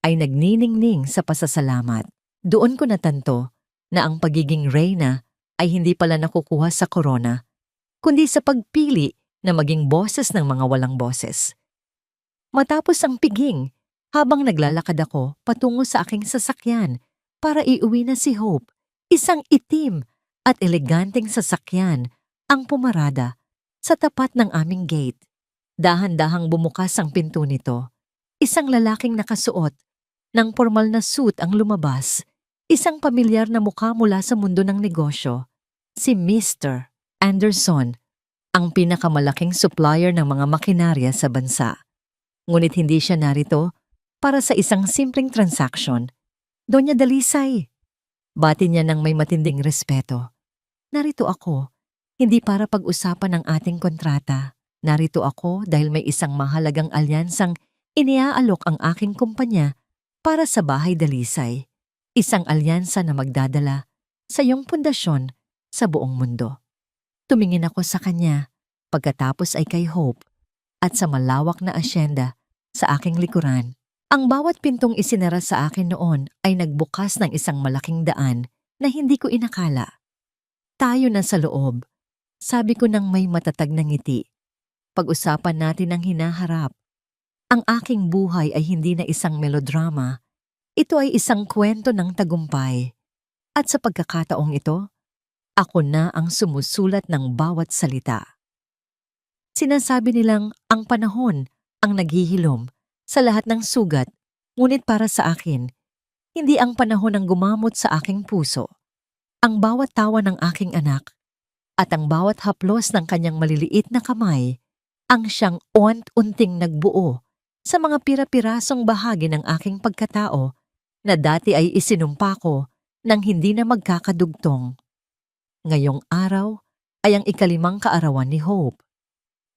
ay nagniningning sa pasasalamat. Doon ko natanto na ang pagiging reyna ay hindi pala nakukuha sa corona, kundi sa pagpili na maging boses ng mga walang boses. Matapos ang piging, habang naglalakad ako patungo sa aking sasakyan para iuwi na si Hope, isang itim at eleganteng sasakyan ang pumarada sa tapat ng aming gate. Dahan-dahang bumukas ang pinto nito. Isang lalaking nakasuot ng formal na suit ang lumabas, isang pamilyar na mukha mula sa mundo ng negosyo, si Mr. Anderson, ang pinakamalaking supplier ng mga makinarya sa bansa. Ngunit hindi siya narito para sa isang simpleng transaksyon. Doña Dalisay, bati niya ng may matinding respeto. Narito ako, hindi para pag-usapan ang ating kontrata. Narito ako dahil may isang mahalagang alyansang iniaalok ang aking kumpanya para sa Bahay Dalisay. Isang alyansa na magdadala sa iyong pundasyon sa buong mundo. Tumingin ako sa kanya, pagkatapos ay kay Hope, at sa malawak na asyenda sa aking likuran. Ang bawat pintong isinara sa akin noon ay nagbukas ng isang malaking daan na hindi ko inakala. Tayo na sa loob, sabi ko nang may matatag na ngiti. Pag-usapan natin ang hinaharap. Ang aking buhay ay hindi na isang melodrama. Ito ay isang kwento ng tagumpay. At sa pagkakataong ito, ako na ang sumusulat ng bawat salita. Sinasabi nilang ang panahon ang naghihilom sa lahat ng sugat, ngunit para sa akin, hindi ang panahon ang gumamot sa aking puso. Ang bawat tawa ng aking anak at ang bawat haplos ng kanyang maliliit na kamay ang siyang unting nagbuo sa mga pira-pirasong bahagi ng aking pagkatao na dati ay isinumpa ko nang hindi na magkakadugtong. Ngayong araw ay ang ikalimang kaarawan ni Hope.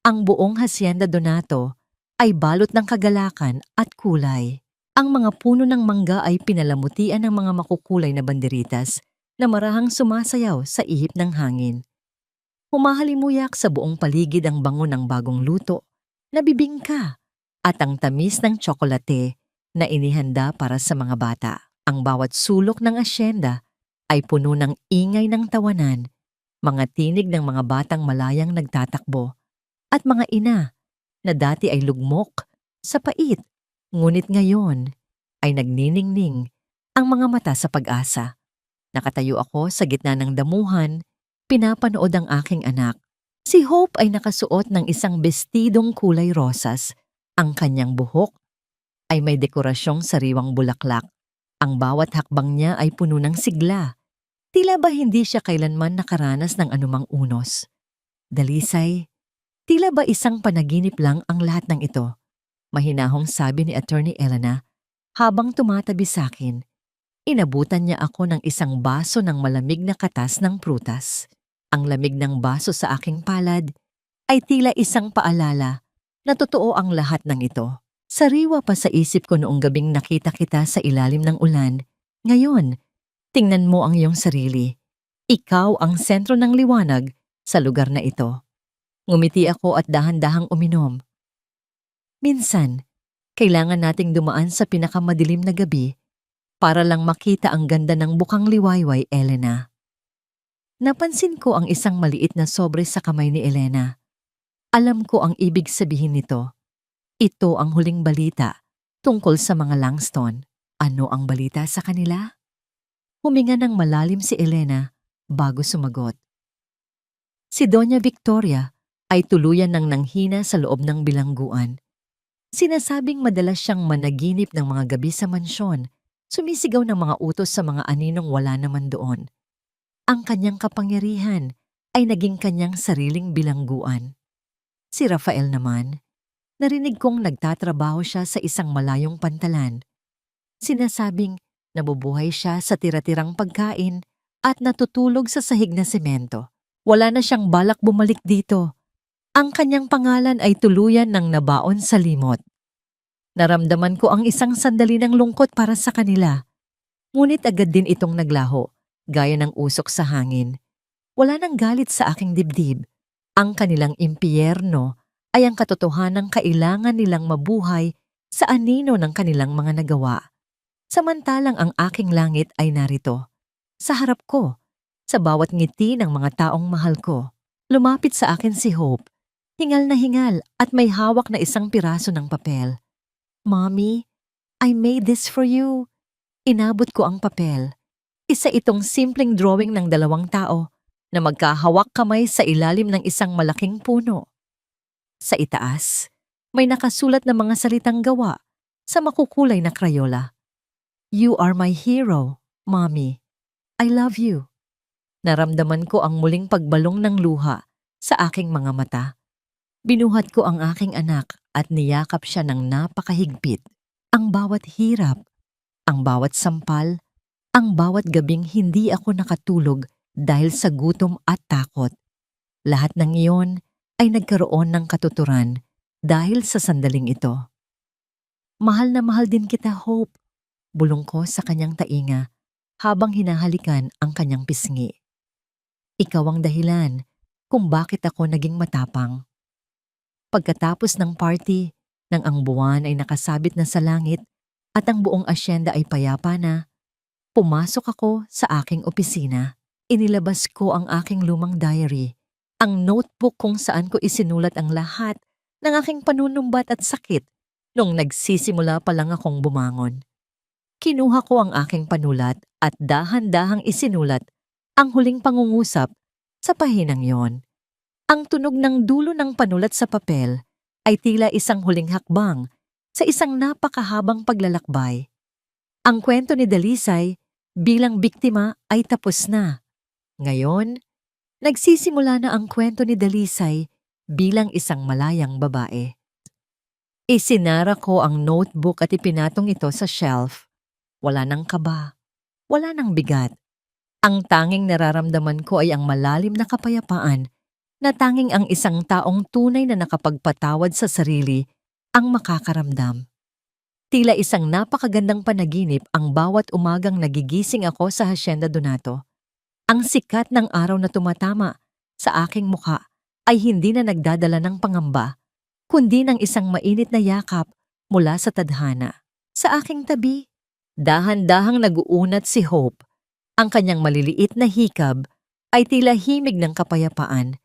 Ang buong Hacienda Donato ay balot ng kagalakan at kulay. Ang mga puno ng mangga ay pinalamutian ng mga makukulay na banderitas na marahang sumasayaw sa ihip ng hangin. Humahalimuyak sa buong paligid ang bango ng bagong luto na bibingka at ang tamis ng tsokolate na inihanda para sa mga bata. Ang bawat sulok ng asyenda ay puno ng ingay ng tawanan, mga tinig ng mga batang malayang nagtatakbo, at mga ina na dati ay lugmok sa pait, ngunit ngayon ay nagniningning ang mga mata sa pag-asa. Nakatayo ako sa gitna ng damuhan, pinapanood ang aking anak. Si Hope ay nakasuot ng isang bestidong kulay rosas. Ang kanyang buhok ay may dekorasyong sariwang bulaklak. Ang bawat hakbang niya ay puno ng sigla. Tila ba hindi siya kailanman nakaranas ng anumang unos? Dalisay, tila ba isang panaginip lang ang lahat ng ito? Mahinahong sabi ni Attorney Elena habang tumatabi sa akin. Inabutan niya ako ng isang baso ng malamig na katas ng prutas. Ang lamig ng baso sa aking palad ay tila isang paalala na totoo ang lahat ng ito. Sariwa pa sa isip ko noong gabing nakita kita sa ilalim ng ulan. Ngayon, tingnan mo ang iyong sarili. Ikaw ang sentro ng liwanag sa lugar na ito. Ngumiti ako at dahan-dahang uminom. Minsan, kailangan nating dumaan sa pinakamadilim na gabi para lang makita ang ganda ng bukang liwayway, Elena. Napansin ko ang isang maliit na sobre sa kamay ni Elena. Alam ko ang ibig sabihin nito. Ito ang huling balita tungkol sa mga Langston. Ano ang balita sa kanila? Huminga ng malalim si Elena bago sumagot. Si Doña Victoria ay tuluyan ng nanghina sa loob ng bilangguan. Sinasabing madalas siyang managinip ng mga gabi sa mansyon, sumisigaw ng mga utos sa mga aninong wala naman doon. Ang kanyang kapangyarihan ay naging kanyang sariling bilangguan. Si Rafael naman, narinig kong nagtatrabaho siya sa isang malayong pantalan. Sinasabing nabubuhay siya sa tira-tirang pagkain at natutulog sa sahig na semento. Wala na siyang balak bumalik dito. Ang kanyang pangalan ay tuluyan ng nabaon sa limot. Naramdaman ko ang isang sandali ng lungkot para sa kanila. Ngunit agad din itong naglaho, gaya ng usok sa hangin. Wala nang galit sa aking dibdib. Ang kanilang impyerno ay ang katotohanang kailangan nilang mabuhay sa anino ng kanilang mga nagawa. Samantalang ang aking langit ay narito, sa harap ko, Sa bawat ngiti ng mga taong mahal ko, lumapit sa akin si Hope, hingal na hingal at may hawak na isang piraso ng papel. Mommy, I made this for you. Inabot ko ang papel. Isa itong simpleng drawing ng dalawang tao na magkahawak kamay sa ilalim ng isang malaking puno. Sa itaas, may nakasulat na mga salitang gawa sa makukulay na krayola. You are my hero, Mommy. I love you. Naramdaman ko ang muling pagbalong ng luha sa aking mga mata. Binuhat ko ang aking anak at niyakap siya ng napakahigpit. Ang bawat hirap, ang bawat sampal, ang bawat gabing hindi ako nakatulog dahil sa gutom at takot. Lahat ng iyon ay nagkaroon ng katuturan dahil sa sandaling ito. Mahal na mahal din kita, Hope. Bulong ko sa kanyang tainga habang hinahalikan ang kanyang pisngi. Ikaw ang dahilan kung bakit ako naging matapang. Pagkatapos ng party, nang ang buwan ay nakasabit na sa langit at ang buong asyenda ay payapa na, pumasok ako sa aking opisina. Inilabas ko ang aking lumang diary, ang notebook kung saan ko isinulat ang lahat ng aking panunumbat at sakit nung nagsisimula pa lang akong bumangon. Kinuha ko ang aking panulat at dahan-dahang isinulat ang huling pangungusap sa pahinang yon. Ang tunog ng dulo ng panulat sa papel ay tila isang huling hakbang sa isang napakahabang paglalakbay. Ang kwento ni Dalisay bilang biktima ay tapos na. Ngayon, nagsisimula na ang kwento ni Dalisay bilang isang malayang babae. Isinara ko ang notebook at ipinatong ito sa shelf. Wala nang kaba, wala nang bigat. Ang tanging nararamdaman ko ay ang malalim na kapayapaan na tanging ang isang taong tunay na nakapagpatawad sa sarili ang makakaramdam. Tila isang napakagandang panaginip ang bawat umagang nagigising ako sa Hacienda Donato. Ang sikat ng araw na tumatama sa aking mukha ay hindi na nagdadala ng pangamba, kundi ng isang mainit na yakap mula sa tadhana. Sa aking tabi, dahan-dahang nag-uunat si Hope. Ang kanyang maliliit na hikab ay tila himig ng kapayapaan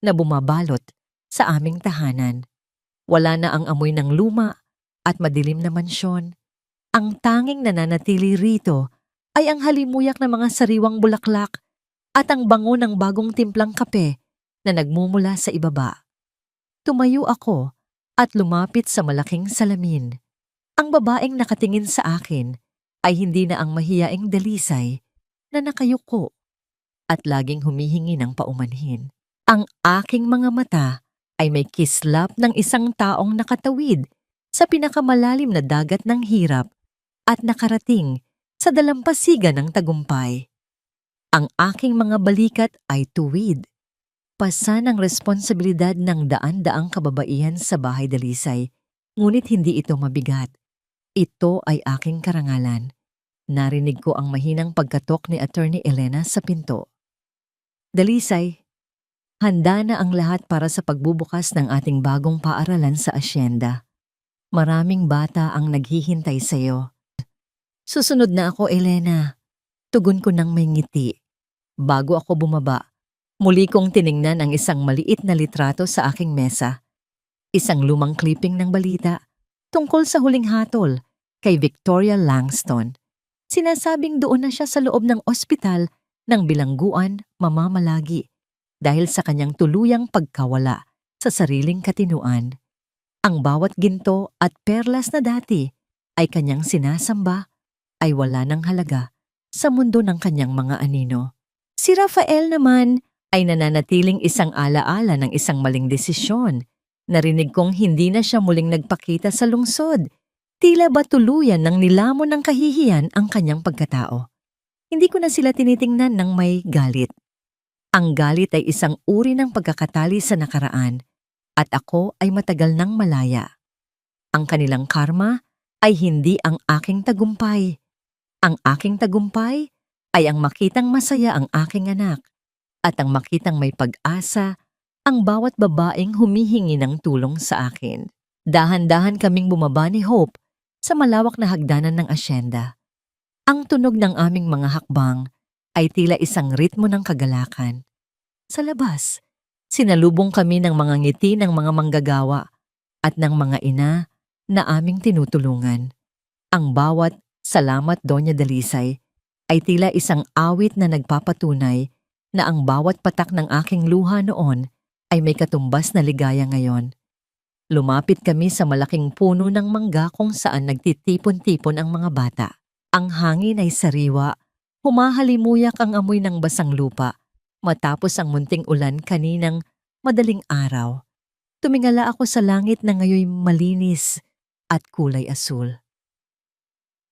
na bumabalot sa aming tahanan. Wala na ang amoy ng luma at madilim na mansyon. Ang tanging nananatili rito ay ang halimuyak ng mga sariwang bulaklak at ang bango ng bagong timplang kape na nagmumula sa ibaba. Tumayo ako at lumapit sa malaking salamin. Ang babaeng nakatingin sa akin ay hindi na ang mahiyaing Dalisay na nakayuko at laging humihingi ng paumanhin. Ang aking mga mata ay may kislap ng isang taong nakatawid sa pinakamalalim na dagat ng hirap at nakarating sa dalampasigan ng tagumpay. Ang aking mga balikat ay tuwid. Pasa ng responsibilidad ng daan-daang kababaihan sa bahay Dalisay, ngunit hindi ito mabigat. Ito ay aking karangalan. Narinig ko ang mahinang pagkatok ni Attorney Elena sa pinto. Dalisay, handa na ang lahat para sa pagbubukas ng ating bagong paaralan sa asyenda. Maraming bata ang naghihintay sa iyo. Susunod na ako, Elena. Tugon ko ng may ngiti. Bago ako bumaba, muli kong tiningnan ang isang maliit na litrato sa aking mesa. Isang lumang clipping ng balita tungkol sa huling hatol kay Victoria Langston. Sinasabing doon na siya sa loob ng ospital ng bilangguan mamamalagi dahil sa kanyang tuluyang pagkawala sa sariling katinuan. Ang bawat ginto at perlas na dati ay kanyang sinasamba ay wala ng halaga sa mundo ng kanyang mga anino. Si Rafael naman ay nananatiling isang alaala ng isang maling desisyon. Narinig kong hindi na siya muling nagpakita sa lungsod. Tila ba tuluyan ng nilamon ng kahihiyan ang kanyang pagkatao. Hindi ko na sila tinitingnan ng may galit. Ang galit ay isang uri ng pagkakatali sa nakaraan at ako ay matagal nang malaya. Ang kanilang karma ay hindi ang aking tagumpay. Ang aking tagumpay ay ang makitang masaya ang aking anak at ang makitang may pag-asa ang bawat babaeng humihingi ng tulong sa akin. Dahan-dahan kaming bumaba ni Hope sa malawak na hagdanan ng asyenda. Ang tunog ng aming mga hakbang ay tila isang ritmo ng kagalakan. Sa labas, sinalubong kami ng mga ngiti ng mga manggagawa at ng mga ina na aming tinutulungan. Ang bawat "Salamat, Doña Dalisay" ay tila isang awit na nagpapatunay na ang bawat patak ng aking luha noon ay may katumbas na ligaya ngayon. Lumapit kami sa malaking puno ng mangga kung saan nagtitipon-tipon ang mga bata. Ang hangin ay sariwa, humahalimuyak ang amoy ng basang lupa matapos ang munting ulan kaninang madaling araw. Tumingala ako sa langit na ngayoy malinis at kulay asul.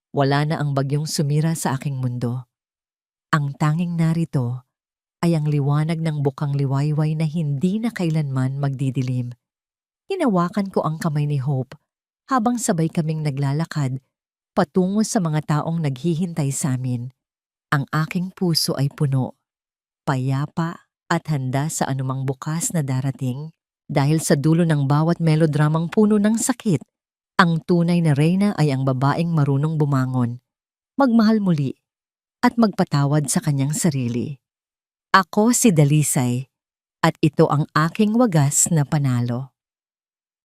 Wala na ang bagyong sumira sa aking mundo. Ang tanging narito ay ang liwanag ng bukang liwayway na hindi na kailanman magdidilim. Hinawakan ko ang kamay ni Hope habang sabay kaming naglalakad patungo sa mga taong naghihintay sa amin. Ang aking puso ay puno, payapa at handa sa anumang bukas na darating dahil sa dulo ng bawat melodramang puno ng sakit. Ang tunay na reyna ay ang babaeng marunong bumangon, magmahal muli, at magpatawad sa kanyang sarili. Ako si Dalisay, at ito ang aking wagas na panalo.